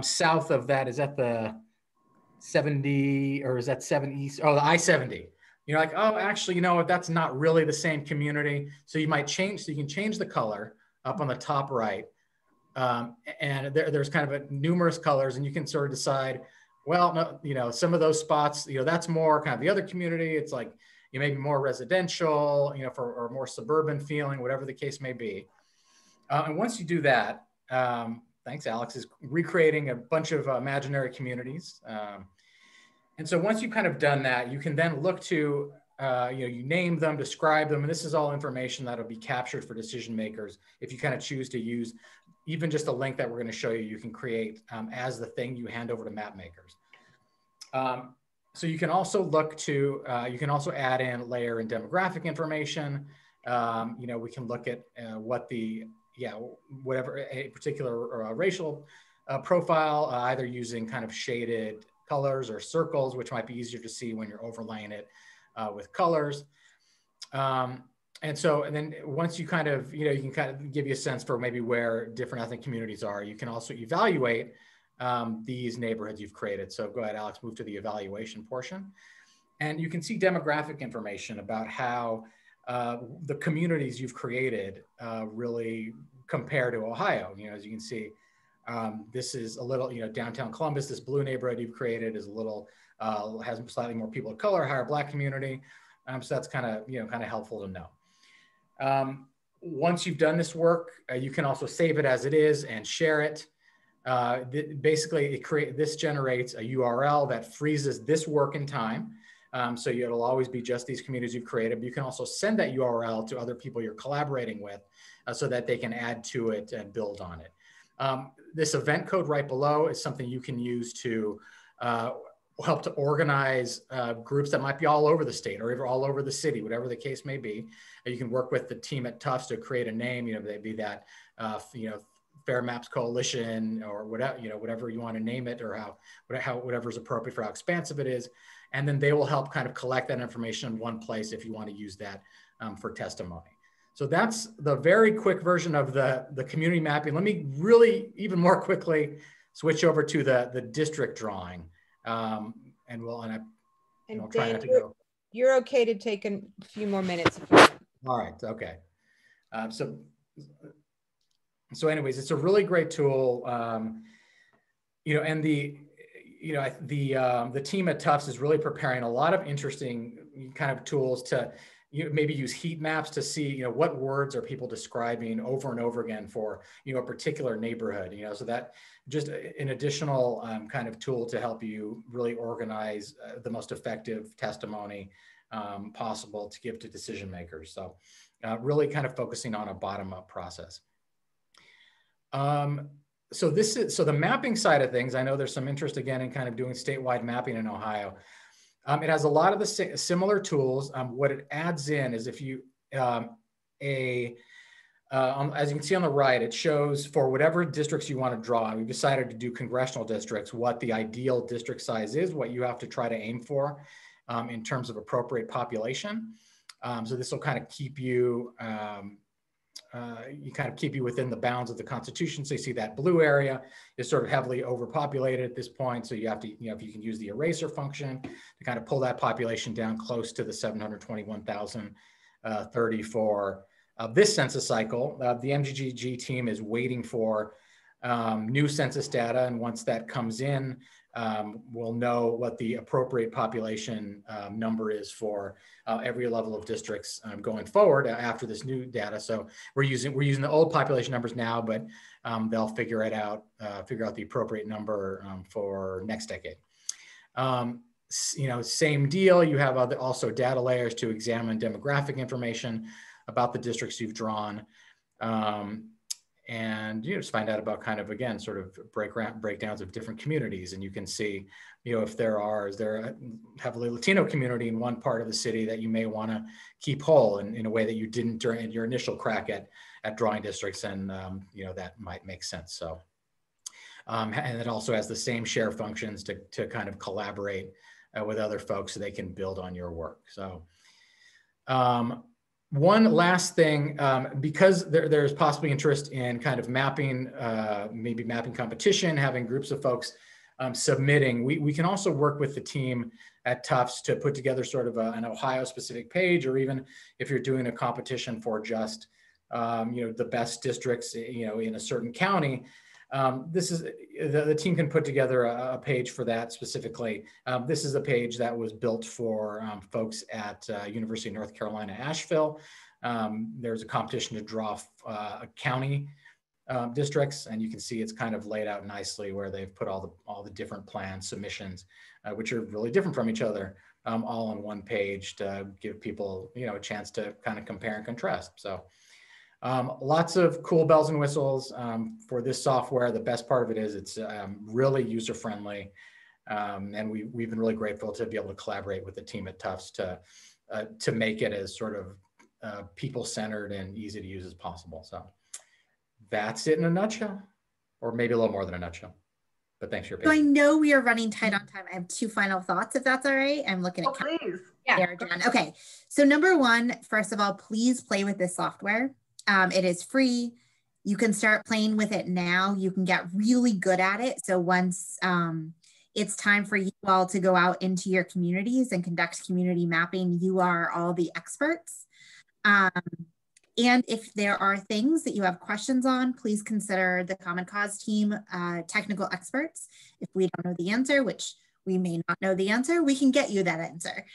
south of that, is that the 70 or is that 7 East? Oh, the I-70. You're like, oh, actually, that's not really the same community. So you might change, so you can change the color up on the top right. And there's kind of numerous colors, and you can sort of decide, well, no, some of those spots, that's more kind of the other community. It's like, maybe more residential, or more suburban feeling, whatever the case may be. And once you do that, thanks, Alex, is recreating a bunch of imaginary communities. And so once you've kind of done that, you can then look to, you name them, describe them, and this is all information that'll be captured for decision makers. If you kind of choose to use even just a link that we're going to show you, you can create as the thing you hand over to Mapmakers. So you can also look to, you can also add in layer and demographic information. We can look at what the, whatever a particular racial profile, either using kind of shaded colors or circles, which might be easier to see when you're overlaying it with colors. And then once you kind of, you can kind of give you a sense for maybe where different ethnic communities are. You can also evaluate these neighborhoods you've created. So go ahead, Alex, move to the evaluation portion. And you can see demographic information about how the communities you've created really compare to Ohio. As you can see, this is a little, downtown Columbus, this blue neighborhood you've created is a little, has slightly more people of color, higher Black community. So that's kind of, kind of helpful to know. Once you've done this work, you can also save it as it is and share it. Basically, this generates a URL that freezes this work in time. So it'll always be just these communities you've created, but you can also send that URL to other people you're collaborating with so that they can add to it and build on it. This event code right below is something you can use to help to organize groups that might be all over the state or even all over the city, whatever the case may be. You can work with the team at Tufts to create a name, they'd be that, Fair Maps Coalition or whatever, whatever you want to name it, or whatever's appropriate for how expansive it is. And then they will help kind of collect that information in one place if you want to use that for testimony. So that's the very quick version of the community mapping. Let me really even more quickly switch over to the district drawing. I'll try not to go. You're okay to take a few more minutes. All right, okay. So anyways, it's a really great tool, and the team at Tufts is really preparing a lot of interesting kind of tools to maybe use heat maps to see, what words are people describing over and over again for, a particular neighborhood, so that just an additional kind of tool to help you really organize the most effective testimony possible to give to decision makers. So really kind of focusing on a bottom-up process. So the mapping side of things, I know there's some interest again in kind of doing statewide mapping in Ohio. It has a lot of the similar tools. What it adds in is if you, as you can see on the right, it shows for whatever districts you want to draw. We've decided to do congressional districts, what the ideal district size is, what you have to try to aim for in terms of appropriate population. So this will kind of keep you, within the bounds of the Constitution. So you see that blue area is sort of heavily overpopulated at this point. So you have to, if you can use the eraser function to kind of pull that population down close to the 721,030 for this census cycle. The MGGG team is waiting for new census data. And once that comes in, we'll know what the appropriate population number is for every level of districts going forward after this new data. So we're using the old population numbers now, but they'll figure out the appropriate number for next decade. Same deal. You have also data layers to examine demographic information about the districts you've drawn. and you just find out about kind of, again, sort of breakdowns of different communities. And you can see, if is there a heavily Latino community in one part of the city that you may want to keep whole in a way that you didn't during your initial crack at drawing districts, and that might make sense. So, and it also has the same share functions to kind of collaborate with other folks so they can build on your work. So one last thing, because there's possibly interest in kind of mapping, maybe mapping competition, having groups of folks submitting, we can also work with the team at Tufts to put together sort of an Ohio specific page, or even if you're doing a competition for just, the best districts, in a certain county, this is the team can put together a page for that specifically. This is a page that was built for folks at University of North Carolina, Asheville. There's a competition to draw county districts, and you can see it's kind of laid out nicely where they've put all the different plan submissions, which are really different from each other, all on one page to give people a chance to kind of compare and contrast. So. Lots of cool bells and whistles for this software. The best part of it is it's really user-friendly, and we've been really grateful to be able to collaborate with the team at Tufts to make it as sort of people-centered and easy to use as possible. So that's it in a nutshell, or maybe a little more than a nutshell. But thanks for your patience. So I know we are running tight on time. I have two final thoughts, if that's all right. I'm looking at please. Yeah. Okay. So number one, first of all, please play with this software. It is free. You can start playing with it now. You can get really good at it. So once it's time for you all to go out into your communities and conduct community mapping, you are all the experts. And if there are things that you have questions on, please consider the Common Cause team technical experts. If we don't know the answer, which we may not know the answer, we can get you that answer.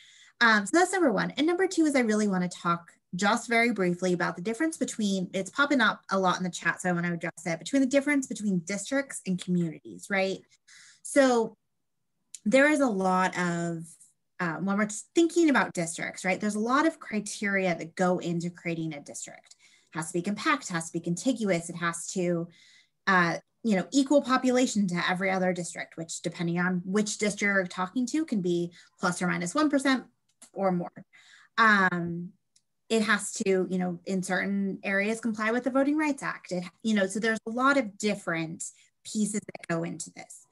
So that's number one. And number two is I really want to talk just very briefly about the difference between, it's popping up a lot in the chat, so I want to address it, between the difference between districts and communities, right? So there is a lot of, when we're thinking about districts, right, there's a lot of criteria that go into creating a district. It has to be compact, it has to be contiguous, it has to, equal population to every other district, which depending on which district you're talking to can be plus or minus 1% or more. It has to, in certain areas comply with the Voting Rights Act. So there's a lot of different pieces that go into this.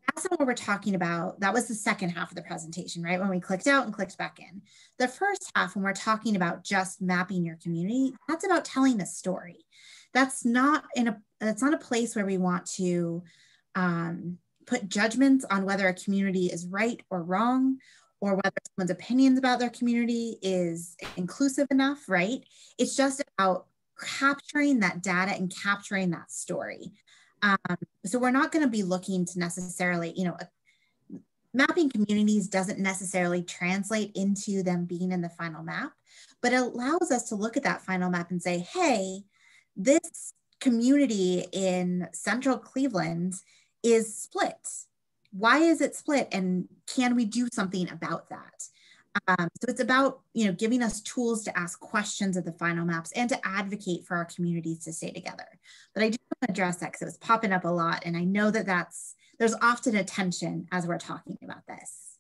That's what we're talking about. That was the second half of the presentation, right? When we clicked out and clicked back in. The first half, when we're talking about just mapping your community, that's about telling a story. That's not a place where we want to put judgments on whether a community is right or wrong, or whether someone's opinions about their community is inclusive enough, right? It's just about capturing that data and capturing that story. So we're not going to be looking to necessarily, mapping communities doesn't necessarily translate into them being in the final map, but it allows us to look at that final map and say, hey, this community in central Cleveland is split. Why is it split, and can we do something about that? So it's about giving us tools to ask questions of the final maps and to advocate for our communities to stay together. But I do want to address that because it was popping up a lot, and I know that there's often a tension as we're talking about this.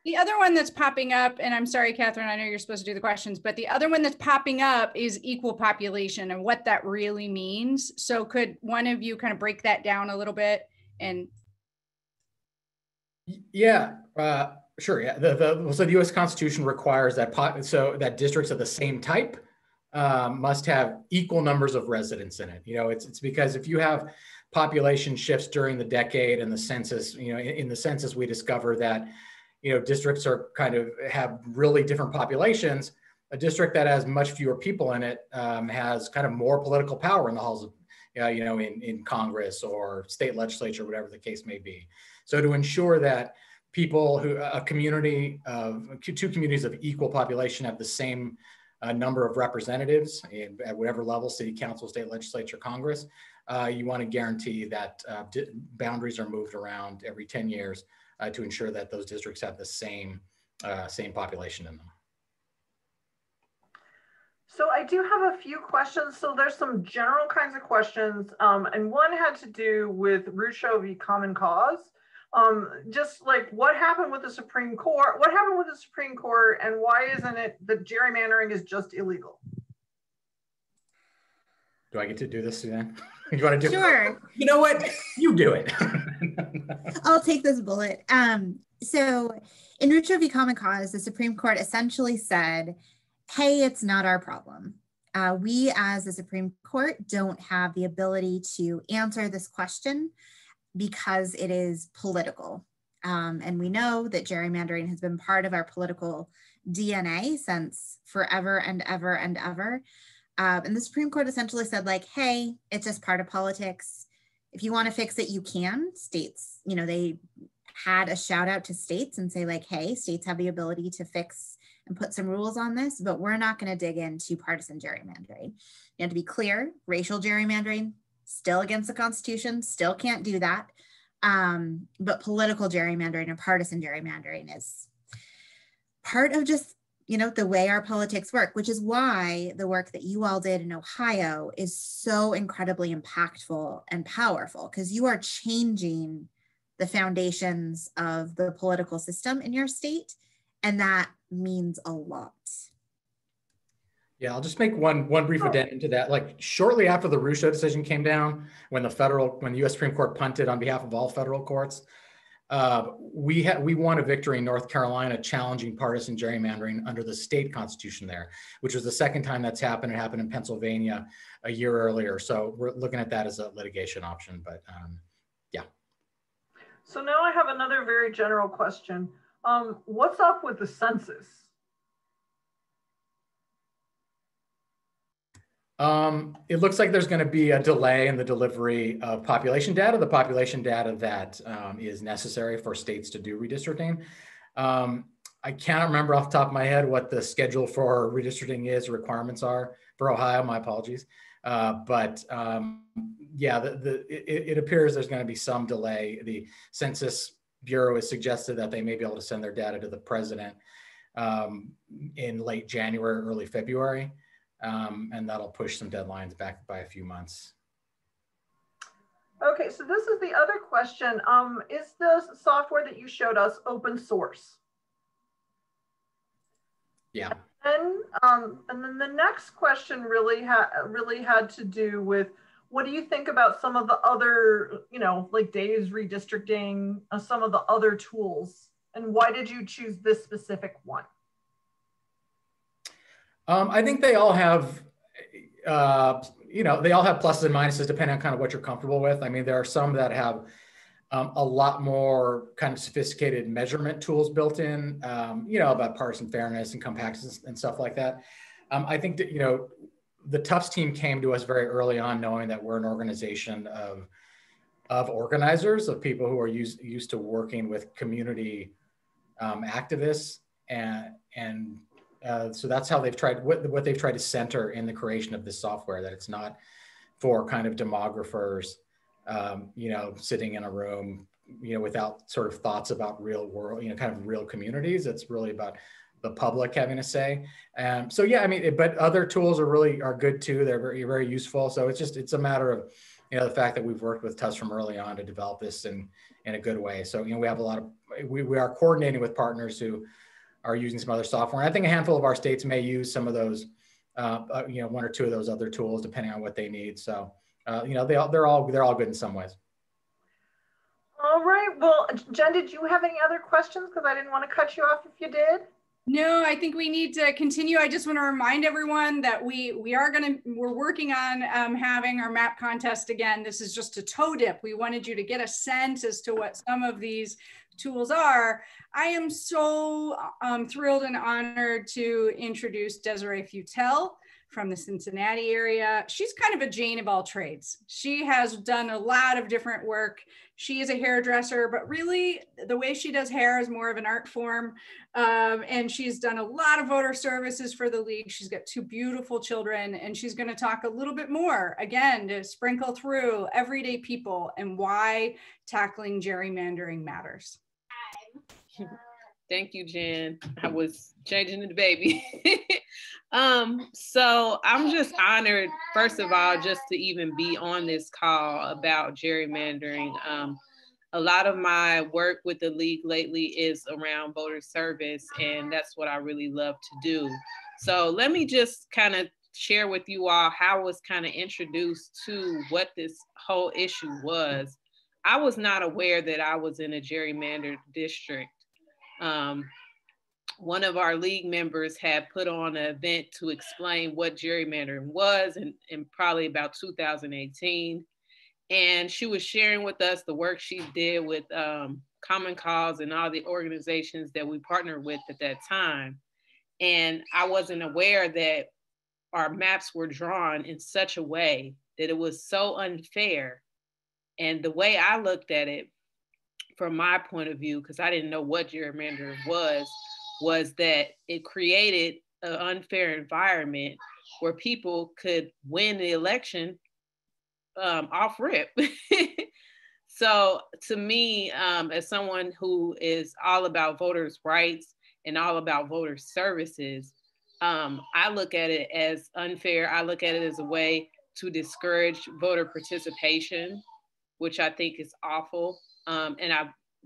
The other one that's popping up, and I'm sorry, Catherine, I know you're supposed to do the questions, but the other one that's popping up is equal population and what that really means. So could one of you kind of break that down a little bit? And yeah, sure. Yeah, so the U.S. Constitution requires that that districts of the same type must have equal numbers of residents in it. It's because if you have population shifts during the decade and the census, in the census we discover that districts have really different populations. A district that has much fewer people in it has kind of more political power in the halls of, in Congress or state legislature, whatever the case may be. So to ensure that people two communities of equal population have the same number of representatives at whatever level, city council, state legislature, Congress, you want to guarantee that boundaries are moved around every 10 years to ensure that those districts have the same population in them. So I do have a few questions. So there's some general kinds of questions, and one had to do with Rucho v. Common Cause. Just like what happened with the Supreme Court? What happened with the Supreme Court, and why isn't it that gerrymandering is just illegal? Do I get to do this, Suzanne? You want to do it? Sure. You know what? You do it. I'll take this bullet. So in Rucho v. Common Cause, the Supreme Court essentially said, hey, it's not our problem. We as the Supreme Court don't have the ability to answer this question because it is political. And we know that gerrymandering has been part of our political DNA since forever and ever and ever. And the Supreme Court essentially said like, hey, it's just part of politics. If you want to fix it, you can. States, you know, they had a shout out to states and say like, hey, states have the ability to fix and put some rules on this, but we're not going to dig into partisan gerrymandering. You have to be clear, racial gerrymandering, still against the Constitution, still can't do that. But political gerrymandering and partisan gerrymandering is part of just, you know, the way our politics work, which is why the work that you all did in Ohio is so incredibly impactful and powerful, because you are changing the foundations of the political system in your state. And that means a lot. Yeah, I'll just make one brief addendum to that. Like shortly after the Rucho decision came down, when the U.S. Supreme Court punted on behalf of all federal courts, we won a victory in North Carolina challenging partisan gerrymandering under the state constitution there, which was the second time that's happened. It happened in Pennsylvania a year earlier. So we're looking at that as a litigation option, but yeah. So now I have another very general question. What's up with the census? It looks like there's going to be a delay in the delivery of population data, the population data that is necessary for states to do redistricting. I can't remember off the top of my head what the schedule for redistricting is, requirements are for Ohio, my apologies. But yeah, it appears there's going to be some delay. The Census Bureau has suggested that they may be able to send their data to the president in late January, early February. And that'll push some deadlines back by a few months. Okay, so this is the other question. Is the software that you showed us open source? Yeah. And then the next question really had to do with, what do you think about some of the other, you know, like Dave's redistricting, some of the other tools, and why did you choose this specific one? I think they all have, you know, they all have pluses and minuses depending on kind of what you're comfortable with. I mean, there are some that have a lot more kind of sophisticated measurement tools built in, you know, about partisan fairness and compactness and stuff like that. I think that, you know, the Tufts team came to us very early on knowing that we're an organization of organizers, of people who are used to working with community activists, and so that's how they've tried, what they've tried to center in the creation of this software, that it's not for kind of demographers, you know, sitting in a room, you know, without sort of thoughts about real world, you know, kind of real communities. It's really about the public having a say. So yeah, I mean, but other tools are good too. They're very, very useful. So it's a matter of, you know, the fact that we've worked with Tufts from early on to develop this in a good way. So, you know, we have a lot of, we are coordinating with partners who are using some other software. And I think a handful of our states may use some of those, you know, one or two of those other tools, depending on what they need. So, you know, they're all good in some ways. All right. Well, Jen, did you have any other questions? Because I didn't want to cut you off if you did. No, I think we need to continue. I just want to remind everyone that we're working on having our map contest again. This is just a toe dip. We wanted you to get a sense as to what some of these tools are. I am so thrilled and honored to introduce Desirae Futel from the Cincinnati area. She's kind of a Jane of all trades. She has done a lot of different work. She is a hairdresser, but really the way she does hair is more of an art form. And she's done a lot of voter services for the league. She's got 2 beautiful children, and she's going to talk a little bit more, again, to sprinkle through everyday people and why tackling gerrymandering matters. Thank you, Jen. I was changing the baby. So I'm just honored, first of all, just to even be on this call about gerrymandering. A lot of my work with the league lately is around voter service, and that's what I really love to do. So let me just kind of share with you all how I was kind of introduced to what this whole issue was. I was not aware that I was in a gerrymandered district. One of our league members had put on an event to explain what gerrymandering was in probably about 2018. And she was sharing with us the work she did with Common Cause and all the organizations that we partnered with at that time. And I wasn't aware that our maps were drawn in such a way that it was so unfair. And the way I looked at it, from my point of view, because I didn't know what gerrymandering was that it created an unfair environment where people could win the election off rip. So to me, as someone who is all about voters' rights and all about voter services, I look at it as unfair. I look at it as a way to discourage voter participation, which I think is awful.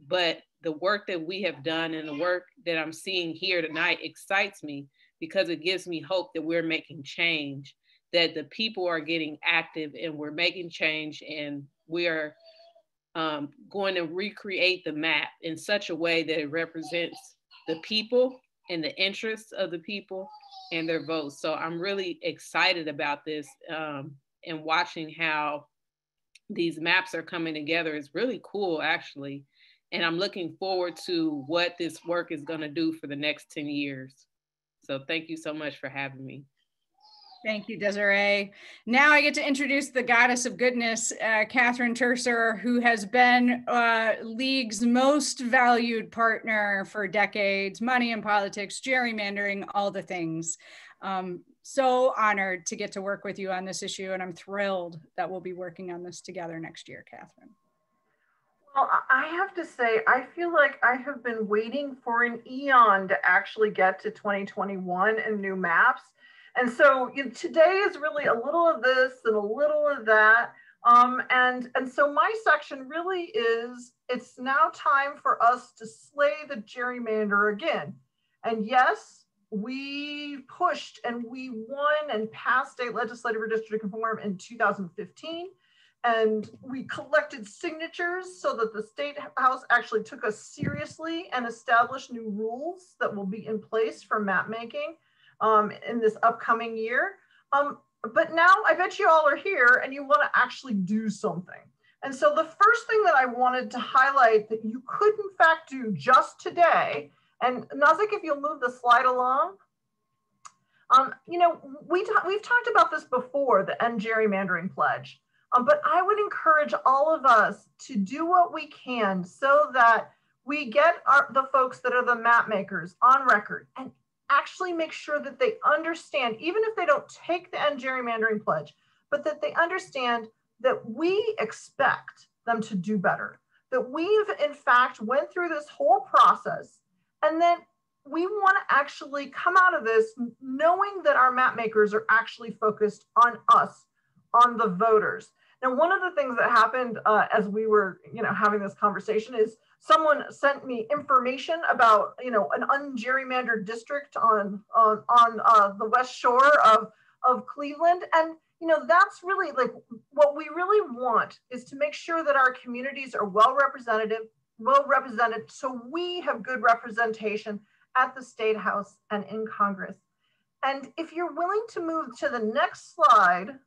But the work that we have done and the work that I'm seeing here tonight excites me because it gives me hope that we're making change, that the people are getting active and we're making change, and we are going to recreate the map in such a way that it represents the people and the interests of the people and their votes. So I'm really excited about this, and watching how these maps are coming together is really cool, actually. And I'm looking forward to what this work is going to do for the next 10 years. So thank you so much for having me. Thank you, Desirae. Now I get to introduce the goddess of goodness, Catherine Turcer, who has been League's most valued partner for decades, money in politics, gerrymandering, all the things. So honored to get to work with you on this issue, and I'm thrilled that we'll be working on this together next year, Catherine. Well, I have to say, I feel like I have been waiting for an eon to actually get to 2021 and new maps. And so today is really a little of this and a little of that. And so my section really is, it's now time for us to slay the gerrymander again. And yes, we pushed and we won and passed state legislative redistricting reform in 2015. And we collected signatures so that the State House actually took us seriously and established new rules that will be in place for map making in this upcoming year. But now I bet you all are here and you want to actually do something. And so the first thing that I wanted to highlight that you could in fact do just today, and Nazik, if you'll move the slide along. We've talked about this before, the End Gerrymandering Pledge. But I would encourage all of us to do what we can so that we get the folks that are the map makers on record and actually make sure that they understand, even if they don't take the End Gerrymandering Pledge, but that they understand that we expect them to do better, that we've in fact went through this whole process, and then we want to actually come out of this knowing that our map makers are actually focused on us, on the voters. Now, one of the things that happened as we were, having this conversation is someone sent me information about, an ungerrymandered district on the West Shore of Cleveland. And, that's really like what we really want is to make sure that our communities are well represented so we have good representation at the State House and in Congress. And if you're willing to move to the next slide,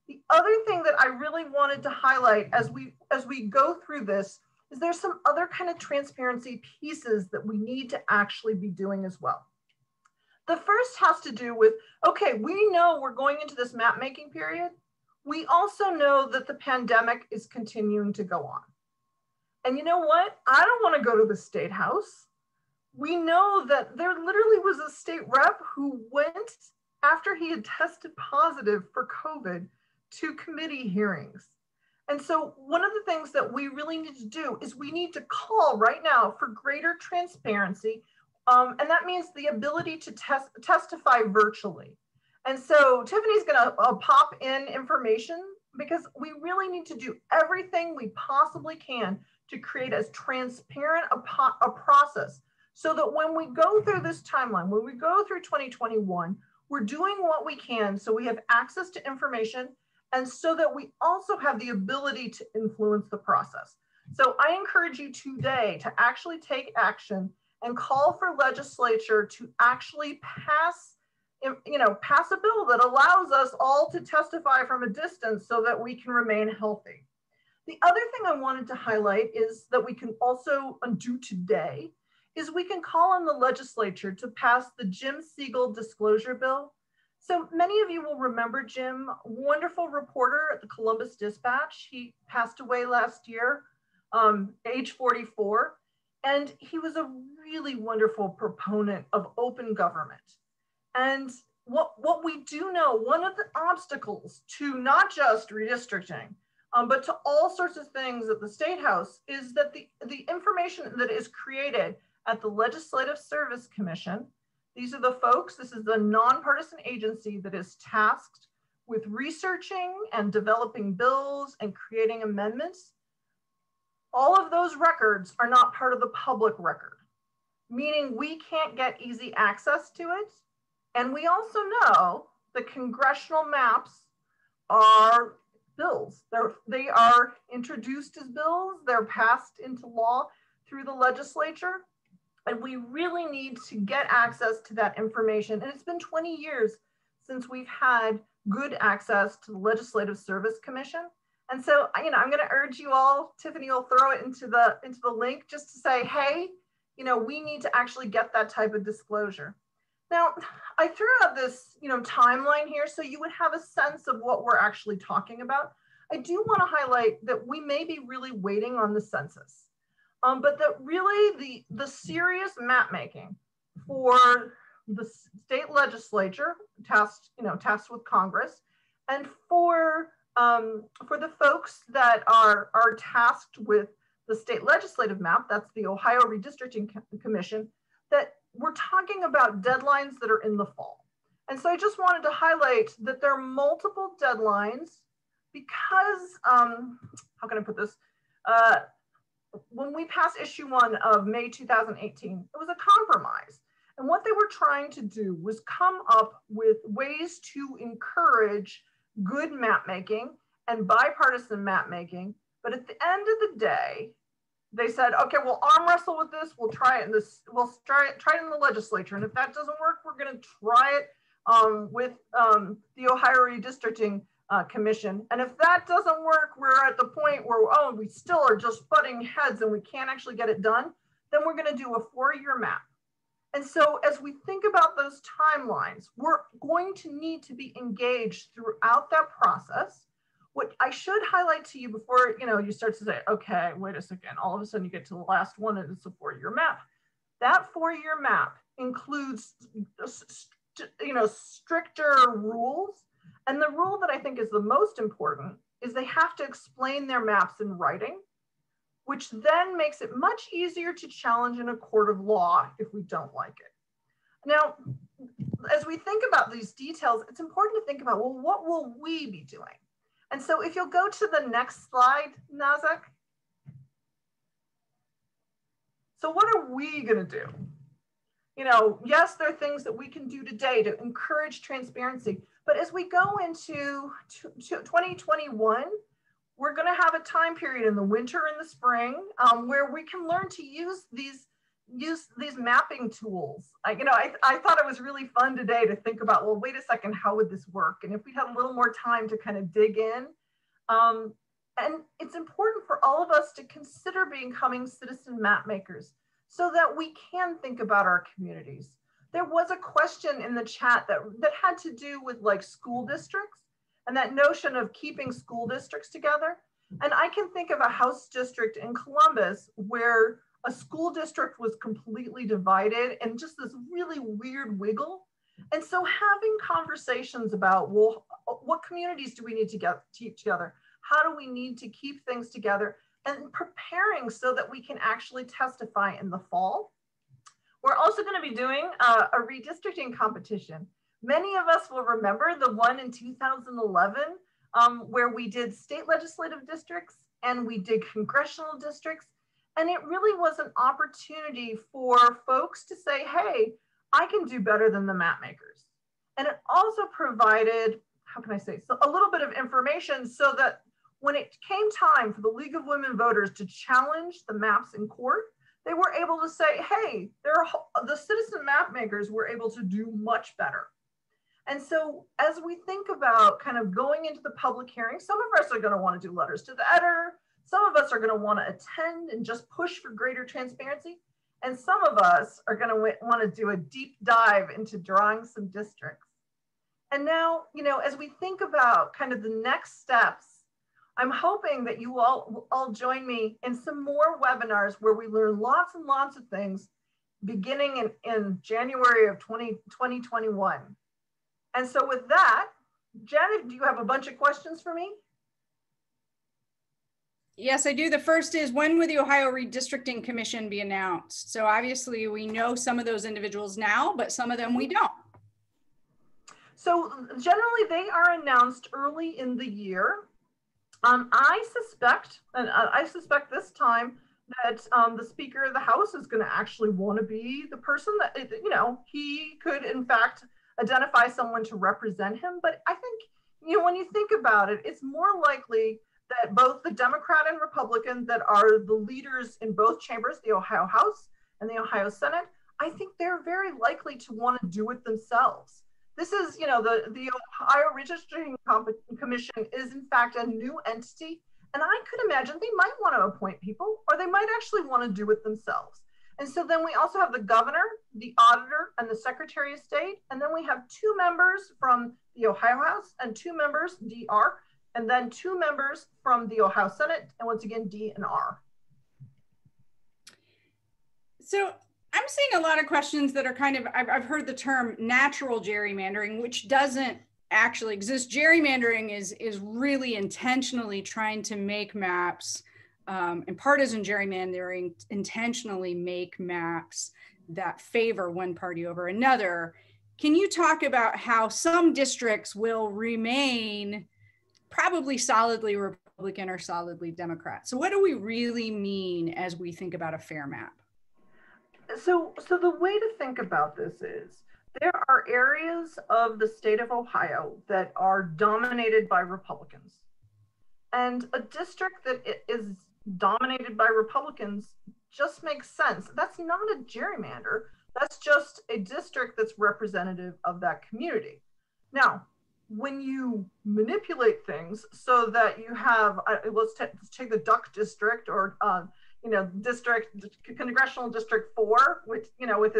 the other thing that I really wanted to highlight as we go through this is there's some other kind of transparency pieces that we need to actually be doing as well. The first has to do with, okay, we know we're going into this map making period. We also know that the pandemic is continuing to go on. And you know what? I don't want to go to the State House. We know that there literally was a state rep who went after he had tested positive for COVID to committee hearings. And so one of the things that we really need to do is we need to call right now for greater transparency And that means the ability to testify virtually. And so Tiffany's gonna pop in information because we really need to do everything we possibly can to create as transparent a process so that when we go through this timeline, when we go through 2021, we're doing what we can so we have access to information and so that we also have the ability to influence the process. So I encourage you today to actually take action and call for legislature to actually pass a bill that allows us all to testify from a distance so that we can remain healthy. The other thing I wanted to highlight is that we can also do today is we can call on the legislature to pass the Jim Siegel disclosure bill. So many of you will remember Jim, wonderful reporter at the Columbus Dispatch. He passed away last year, age 44. And he was a really wonderful proponent of open government. And what we do know, one of the obstacles to not just redistricting, but to all sorts of things at the State House is that the information that is created at the Legislative Service Commission, these are the folks, this is the nonpartisan agency that is tasked with researching and developing bills and creating amendments. All of those records are not part of the public record, meaning we can't get easy access to it. And we also know the congressional maps are bills. They are introduced as bills, they're passed into law through the legislature. And we really need to get access to that information. And it's been 20 years since we've had good access to the Legislative Service Commission. And so, I'm going to urge you all, Tiffany will throw it into the link just to say, hey, we need to actually get that type of disclosure. Now, I threw out this, timeline here so you would have a sense of what we're actually talking about. I do want to highlight that we may be really waiting on the census, but that really the serious map making for the state legislature tasked with Congress, and for the folks that are tasked with the state legislative map, that's the Ohio Redistricting Commission, that we're talking about deadlines that are in the fall. And so I just wanted to highlight that there are multiple deadlines because, how can I put this? When we passed issue 1 of May 2018, it was a compromise. And what they were trying to do was come up with ways to encourage good map making and bipartisan map making. But at the end of the day, they said, okay, we'll arm wrestle with this. We'll try it in this. We'll try it in the legislature. And if that doesn't work, we're going to try it with the Ohio Redistricting Commission. And if that doesn't work, we're at the point where, we still are just butting heads and we can't actually get it done. Then we're going to do a 4-year map. And so as we think about those timelines, we're going to need to be engaged throughout that process. What I should highlight to you before you start to say, okay, wait a second, all of a sudden you get to the last one and it's a 4-year map. That 4-year map includes stricter rules. And the rule that I think is the most important is they have to explain their maps in writing, which then makes it much easier to challenge in a court of law if we don't like it. Now, as we think about these details, it's important to think about, well, what will we be doing? And so if you'll go to the next slide, Nazak. So what are we gonna do? Yes, there are things that we can do today to encourage transparency, but as we go into 2021, we're going to have a time period in the winter and the spring where we can learn to use these mapping tools. I thought it was really fun today to think about, well, wait a second, how would this work? And if we had a little more time to kind of dig in, and it's important for all of us to consider becoming citizen map makers so that we can think about our communities. There was a question in the chat that had to do with like school districts and that notion of keeping school districts together. And I can think of a House district in Columbus where a school district was completely divided and just this really weird wiggle. And so having conversations about, well, what communities do we need to keep together? How do we need to keep things together? And preparing so that we can actually testify in the fall. We're also going to be doing a redistricting competition. Many of us will remember the one in 2011 where we did state legislative districts and we did congressional districts. And it really was an opportunity for folks to say, hey, I can do better than the map makers. And it also provided, how can I say, so a little bit of information so that when it came time for the League of Women Voters to challenge the maps in court, they were able to say, hey, the citizen map makers were able to do much better. And so as we think about kind of going into the public hearing, some of us are going to want to do letters to the editor. Some of us are going to want to attend and just push for greater transparency. And some of us are going to want to do a deep dive into drawing some districts. And now, you know, as we think about kind of the next steps, I'm hoping that you all join me in some more webinars where we learn lots and lots of things beginning in January of 2021. And so with that, Janet, do you have a bunch of questions for me? Yes, I do. The first is, when will the Ohio Redistricting Commission be announced? So obviously we know some of those individuals now, but some of them we don't. So generally they are announced early in the year. I suspect this time that the Speaker of the House is going to actually want to be the person that, you know, he could in fact identify someone to represent him. But I think, you know, when you think about it, it's more likely that both the Democrat and Republican that are the leaders in both chambers, the Ohio House and the Ohio Senate, I think they're very likely to want to do it themselves. This is, you know, the Ohio Redistricting Commission is in fact a new entity. And I could imagine they might want to appoint people, or they might actually want to do it themselves. And so then we also have the governor, the auditor, and the Secretary of State. And then we have 2 members from the Ohio House and 2 members, DR, and then 2 members from the Ohio Senate, and once again, D and R. So I'm seeing a lot of questions that are kind of, I've heard the term natural gerrymandering, which doesn't actually exist. Gerrymandering is really intentionally trying to make maps, and partisan gerrymandering intentionally make maps that favor one party over another. Can you talk about how some districts will remain probably solidly Republican or solidly Democrat? So what do we really mean as we think about a fair map? So the way to think about this is there are areas of the state of Ohio that are dominated by Republicans. And a district that is dominated by Republicans just makes sense. That's not a gerrymander. That's just a district that's representative of that community. Now, when you manipulate things so that you have, let's take the Duck District, or you know, Congressional District 4, which, you know, with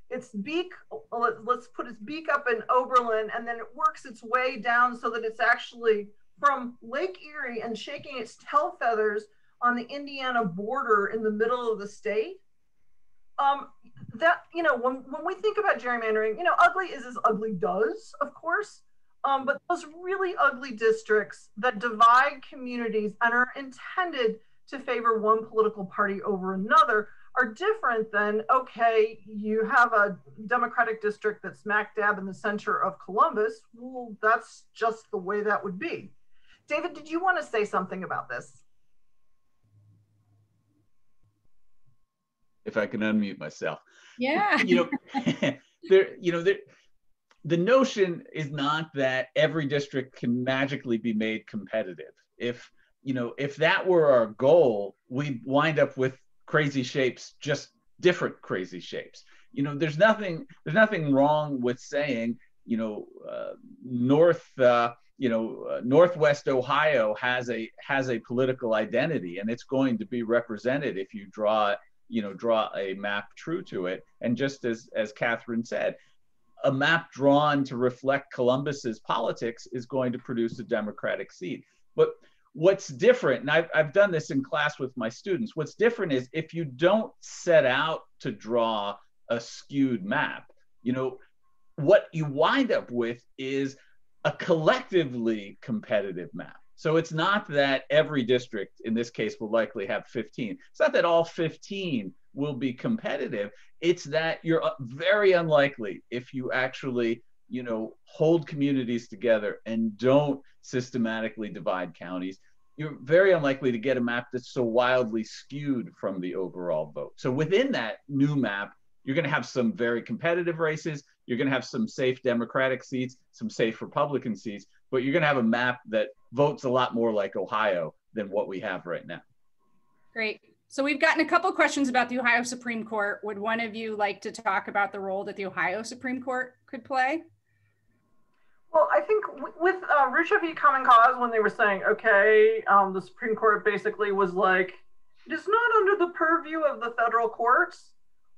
its beak, let's put its beak up in Oberlin, and then it works its way down so that it's actually from Lake Erie and shaking its tail feathers on the Indiana border in the middle of the state. That, you know, when we think about gerrymandering, you know, ugly is as ugly does, of course. But those really ugly districts that divide communities and are intended to favor one political party over another are different than, okay, you have a Democratic district that's smack dab in the center of Columbus. Well, that's just the way that would be. David, did you want to say something about this? If I can unmute myself. Yeah. You know, the notion is not that every district can magically be made competitive. If that were our goal, we'd wind up with crazy shapes, just different crazy shapes. You know, there's nothing wrong with saying, you know, Northwest Ohio has a political identity, and it's going to be represented if you draw a map true to it. And just as Catherine said, a map drawn to reflect Columbus's politics is going to produce a Democratic seat. But what's different, and I've done this in class with my students, what's different is if you don't set out to draw a skewed map, you know, what you wind up with is a collectively competitive map. So it's not that every district in this case will likely have 15. It's not that all 15 will be competitive. It's that you're very unlikely, if you actually, you know, hold communities together and don't systematically divide counties, you're very unlikely to get a map that's so wildly skewed from the overall vote. So within that new map, you're going to have some very competitive races. You're going to have some safe Democratic seats, some safe Republican seats, but you're going to have a map that votes a lot more like Ohio than what we have right now. Great. So we've gotten a couple questions about the Ohio Supreme Court. Would one of you like to talk about the role that the Ohio Supreme Court could play? Well, I think with Rita v. Common Cause, when they were saying, okay, the Supreme Court basically was like, it is not under the purview of the federal courts.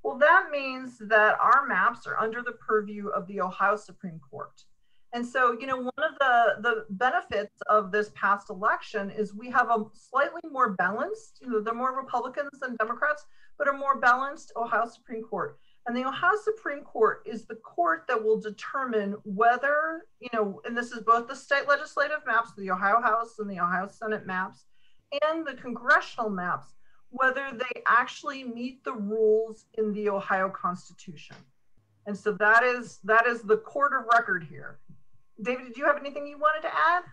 Well, that means that our maps are under the purview of the Ohio Supreme Court. And so, you know, one of the benefits of this past election is we have a slightly more balanced, you know, they're more Republicans than Democrats, but a more balanced Ohio Supreme Court. And the Ohio Supreme Court is the court that will determine whether, you know, and this is both the state legislative maps, the Ohio House and the Ohio Senate maps, and the congressional maps, whether they actually meet the rules in the Ohio Constitution. And so that is the court of record here. David, did you have anything you wanted to add?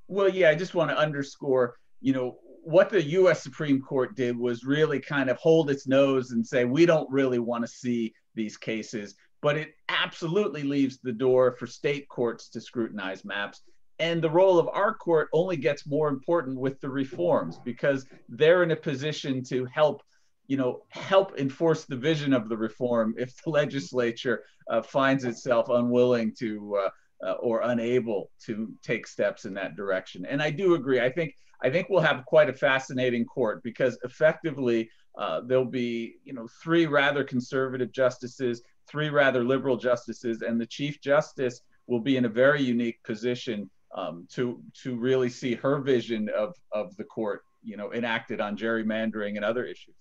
Well, yeah, I just want to underscore, you know, what the US Supreme Court did was really kind of hold its nose and say, we don't really want to see these cases, but it absolutely leaves the door for state courts to scrutinize maps. And the role of our court only gets more important with the reforms, because they're in a position to help, you know, help enforce the vision of the reform if the legislature finds itself unwilling to or unable to take steps in that direction. And I do agree. I think we'll have quite a fascinating court, because effectively there'll be, you know, 3 rather conservative justices, 3 rather liberal justices, and the Chief Justice will be in a very unique position to really see her vision of the court, you know, enacted on gerrymandering and other issues.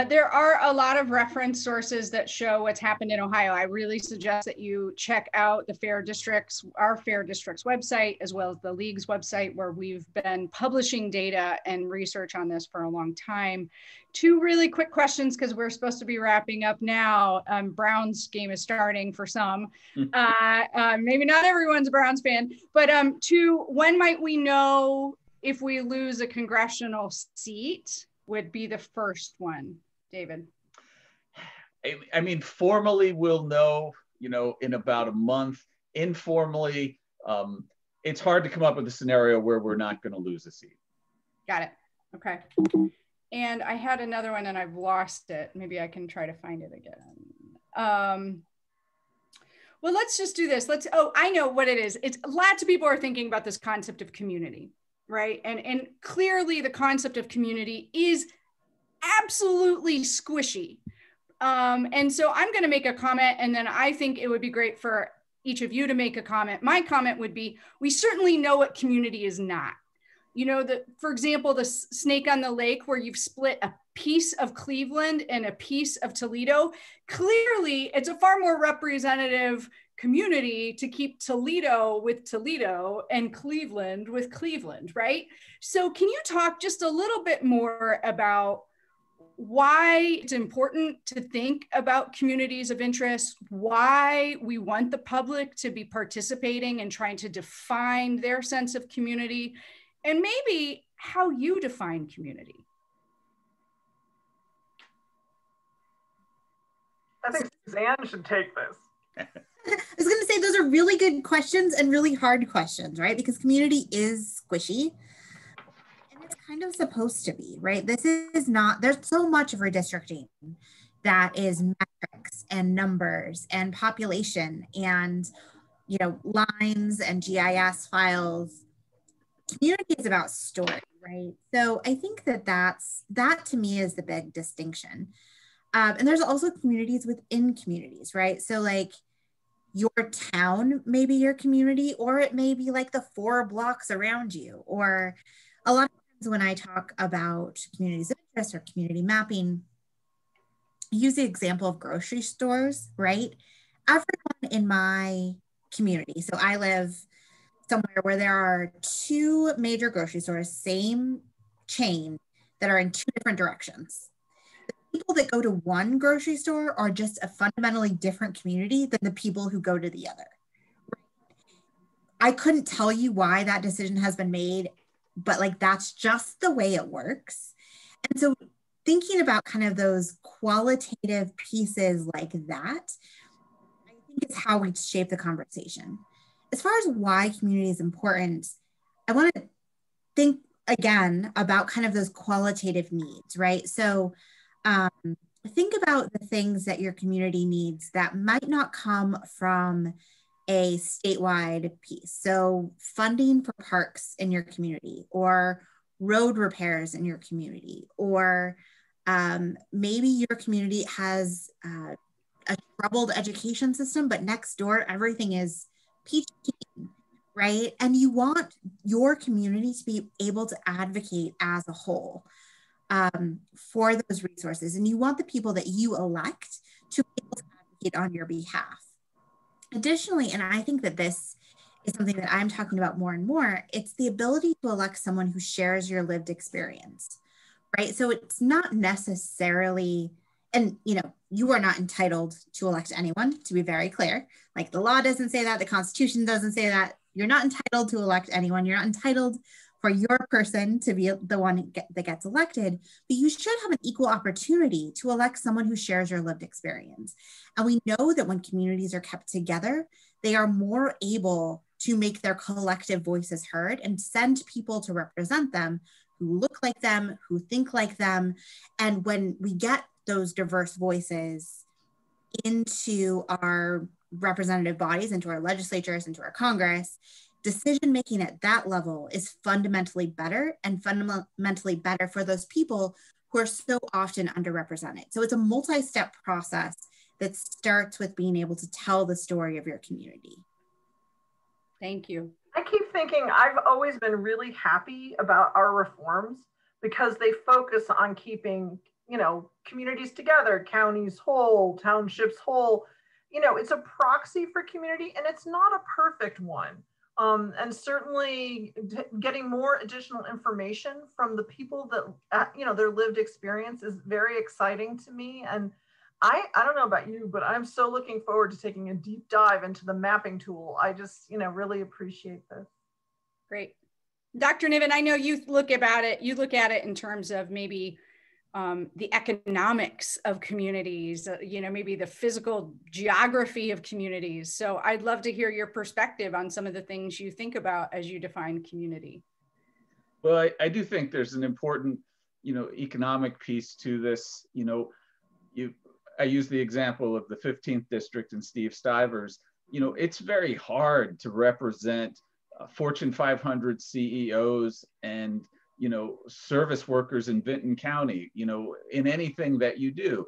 There are a lot of reference sources that show what's happened in Ohio. I really suggest that you check out the Fair Districts, our Fair Districts website, as well as the League's website, where we've been publishing data and research on this for a long time. 2 really quick questions, because we're supposed to be wrapping up now. Browns game is starting for some. Maybe not everyone's a Browns fan, but 2, when might we know if we lose a congressional seat? Would be the first one, David. I mean, formally we'll know, you know, in about a month. Informally, it's hard to come up with a scenario where we're not going to lose a seat. Got it. Okay. And I had another one and I've lost it. Maybe I can try to find it again. Well, let's just do this. Oh, I know what it is. It's lots of people are thinking about this concept of community. Right. And clearly the concept of community is absolutely squishy. And so I'm going to make a comment, and then I think it would be great for each of you to make a comment. My comment would be, we certainly know what community is not. You know, for example, the snake on the lake, where you've split a piece of Cleveland and a piece of Toledo. Clearly, it's a far more representative community to keep Toledo with Toledo and Cleveland with Cleveland, right? So can you talk just a little bit more about why it's important to think about communities of interest, why we want the public to be participating and trying to define their sense of community, and maybe how you define community? I think Suzanne should take this. I was going to say, those are really good questions and really hard questions, right? Because community is squishy, and it's kind of supposed to be, right? This is not, there's so much of redistricting that is metrics and numbers and population and, you know, lines and GIS files. Community is about story, right? So I think that to me is the big distinction. And there's also communities within communities, right? So like, your town may be your community, or it may be like the 4 blocks around you. Or a lot of times when I talk about communities of interest or community mapping, I use the example of grocery stores, right? Everyone in my community, so I live somewhere where there are two major grocery stores, same chain, that are in two different directions. The people that go to one grocery store are just a fundamentally different community than the people who go to the other. I couldn't tell you why that decision has been made, but like that's just the way it works. And so thinking about kind of those qualitative pieces like that, I think is how we shape the conversation. As far as why community is important, I want to think again about kind of those qualitative needs, right? So think about the things that your community needs that might not come from a statewide piece. So funding for parks in your community, or road repairs in your community, or maybe your community has a troubled education system, but next door, everything is peachy keen, right? And you want your community to be able to advocate as a whole for those resources. And you want the people that you elect to be able to advocate on your behalf. Additionally, and I think that this is something that I'm talking about more and more, it's the ability to elect someone who shares your lived experience, right? So it's not necessarily, and you know, you are not entitled to elect anyone, to be very clear. Like the law doesn't say that, the Constitution doesn't say that. You're not entitled to elect anyone. You're not entitled for your person to be the one that gets elected, but you should have an equal opportunity to elect someone who shares your lived experience. And we know that when communities are kept together, they are more able to make their collective voices heard and send people to represent them who look like them, who think like them. And when we get those diverse voices into our representative bodies, into our legislatures, into our Congress, decision-making at that level is fundamentally better, and fundamentally better for those people who are so often underrepresented. So it's a multi-step process that starts with being able to tell the story of your community. Thank you. I keep thinking I've always been really happy about our reforms because they focus on keeping, you know, communities together, counties whole, townships whole. You know, it's a proxy for community, and it's not a perfect one. And certainly getting more additional information from the people that, you know, their lived experience is very exciting to me. And I don't know about you, but I'm so looking forward to taking a deep dive into the mapping tool. I just, you know, really appreciate this. Great. Dr. Niven, I know you look at it in terms of maybe the economics of communities, you know, maybe the physical geography of communities. So I'd love to hear your perspective on some of the things you think about as you define community. Well, I do think there's an important, you know, economic piece to this. You know, I use the example of the 15th district and Steve Stivers. You know, it's very hard to represent Fortune 500 CEOs and, you know, service workers in Vinton County, you know, in anything that you do.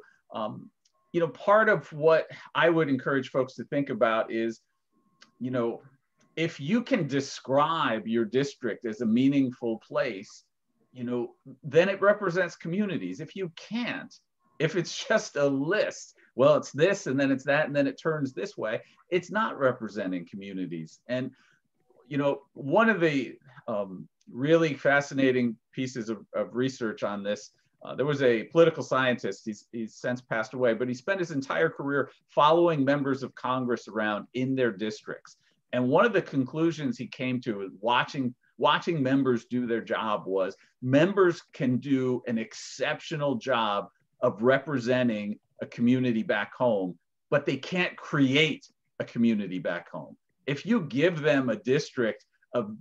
You know, part of what I would encourage folks to think about is, you know, if you can describe your district as a meaningful place, you know, then it represents communities. If you can't, if it's just a list, well, it's this and then it's that and then it turns this way, it's not representing communities. And, you know, one of the really fascinating pieces of research on this, there was a political scientist, he's since passed away, but he spent his entire career following members of Congress around in their districts. And one of the conclusions he came to, watching members do their job, was members can do an exceptional job of representing a community back home, but they can't create a community back home. If you give them a district of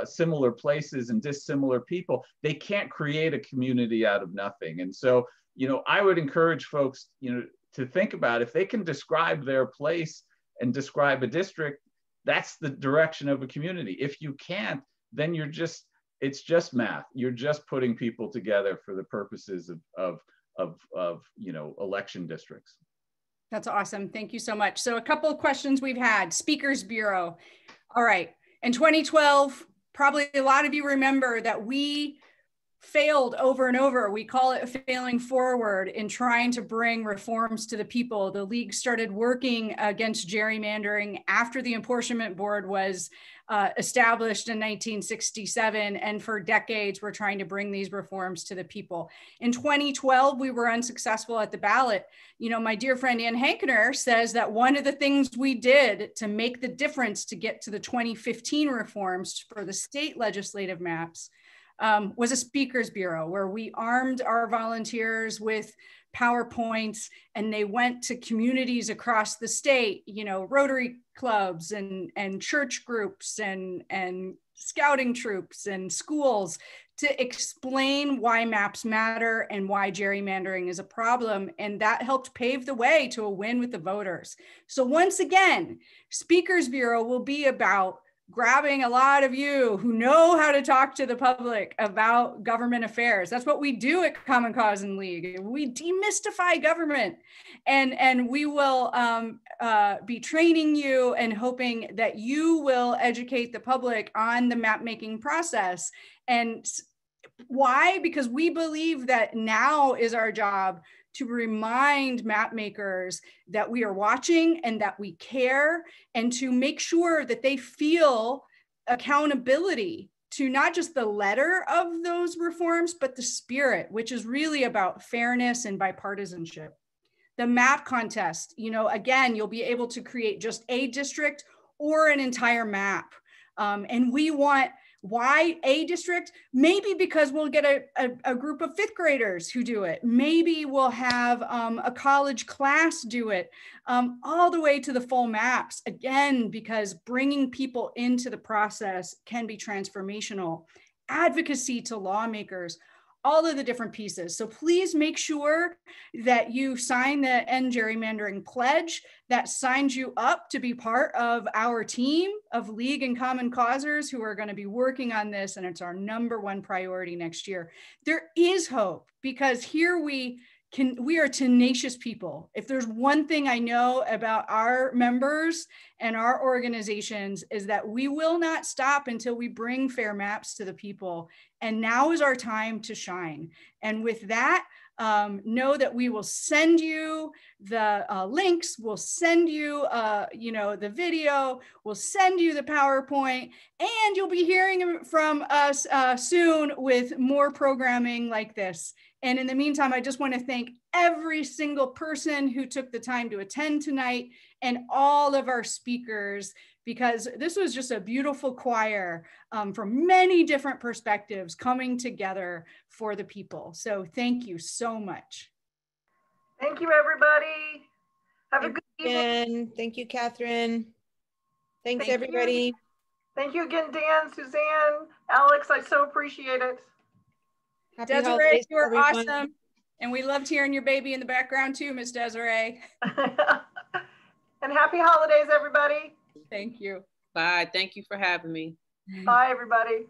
similar places and dissimilar people, they can't create a community out of nothing. And so, you know, I would encourage folks, you know, to think about if they can describe their place and describe a district, that's the direction of a community. If you can't, then it's just math. You're just putting people together for the purposes of you know, election districts. That's awesome. Thank you so much. So a couple of questions we've had. Speakers Bureau. All right. In 2012, probably a lot of you remember that we failed over and over. We call it failing forward in trying to bring reforms to the people. The League started working against gerrymandering after the Apportionment Board was established in 1967. And for decades, we're trying to bring these reforms to the people. In 2012, we were unsuccessful at the ballot. You know, my dear friend Ann Hankener says that one of the things we did to make the difference to get to the 2015 reforms for the state legislative maps was a speakers bureau, where we armed our volunteers with PowerPoints, and they went to communities across the state, you know, Rotary clubs and church groups and scouting troops and schools, to explain why maps matter and why gerrymandering is a problem. And that helped pave the way to a win with the voters. So once again, Speakers Bureau will be about grabbing a lot of you who know how to talk to the public about government affairs. That's what we do at Common Cause and League. We demystify government, and we will be training you and hoping that you will educate the public on the map making process. And why? Because we believe that now is our job to remind map makers that we are watching and that we care, and to make sure that they feel accountability to not just the letter of those reforms, but the spirit, which is really about fairness and bipartisanship. The map contest, you know, again, you'll be able to create just a district or an entire map. And we want, why a district? Maybe because we'll get a group of fifth graders who do it. Maybe we'll have a college class do it, all the way to the full maps. Again, because bringing people into the process can be transformational. Advocacy to lawmakers, all of the different pieces. So please make sure that you sign the End Gerrymandering Pledge. That signs you up to be part of our team of League and Common Causers who are going to be working on this, and it's our #1 priority next year. There is hope, because here we are tenacious people. If there's one thing I know about our members and our organizations, is that we will not stop until we bring fair maps to the people. And now is our time to shine. And with that, know that we will send you the links, we'll send you, you know, the video, we'll send you the PowerPoint, and you'll be hearing from us soon with more programming like this. And in the meantime, I just want to thank every single person who took the time to attend tonight, and all of our speakers, because this was just a beautiful choir from many different perspectives coming together for the people. So thank you so much. Thank you, everybody. Have a good evening. Thank you, Catherine. Thanks, Thank everybody. You. Thank you again, Dan, Suzanne, Alex. I so appreciate it. Happy Desirae, holidays, you were everyone. awesome. And we loved hearing your baby in the background too, Miss Desirae. And happy holidays, everybody. Thank you. Bye. Thank you for having me. Bye, everybody.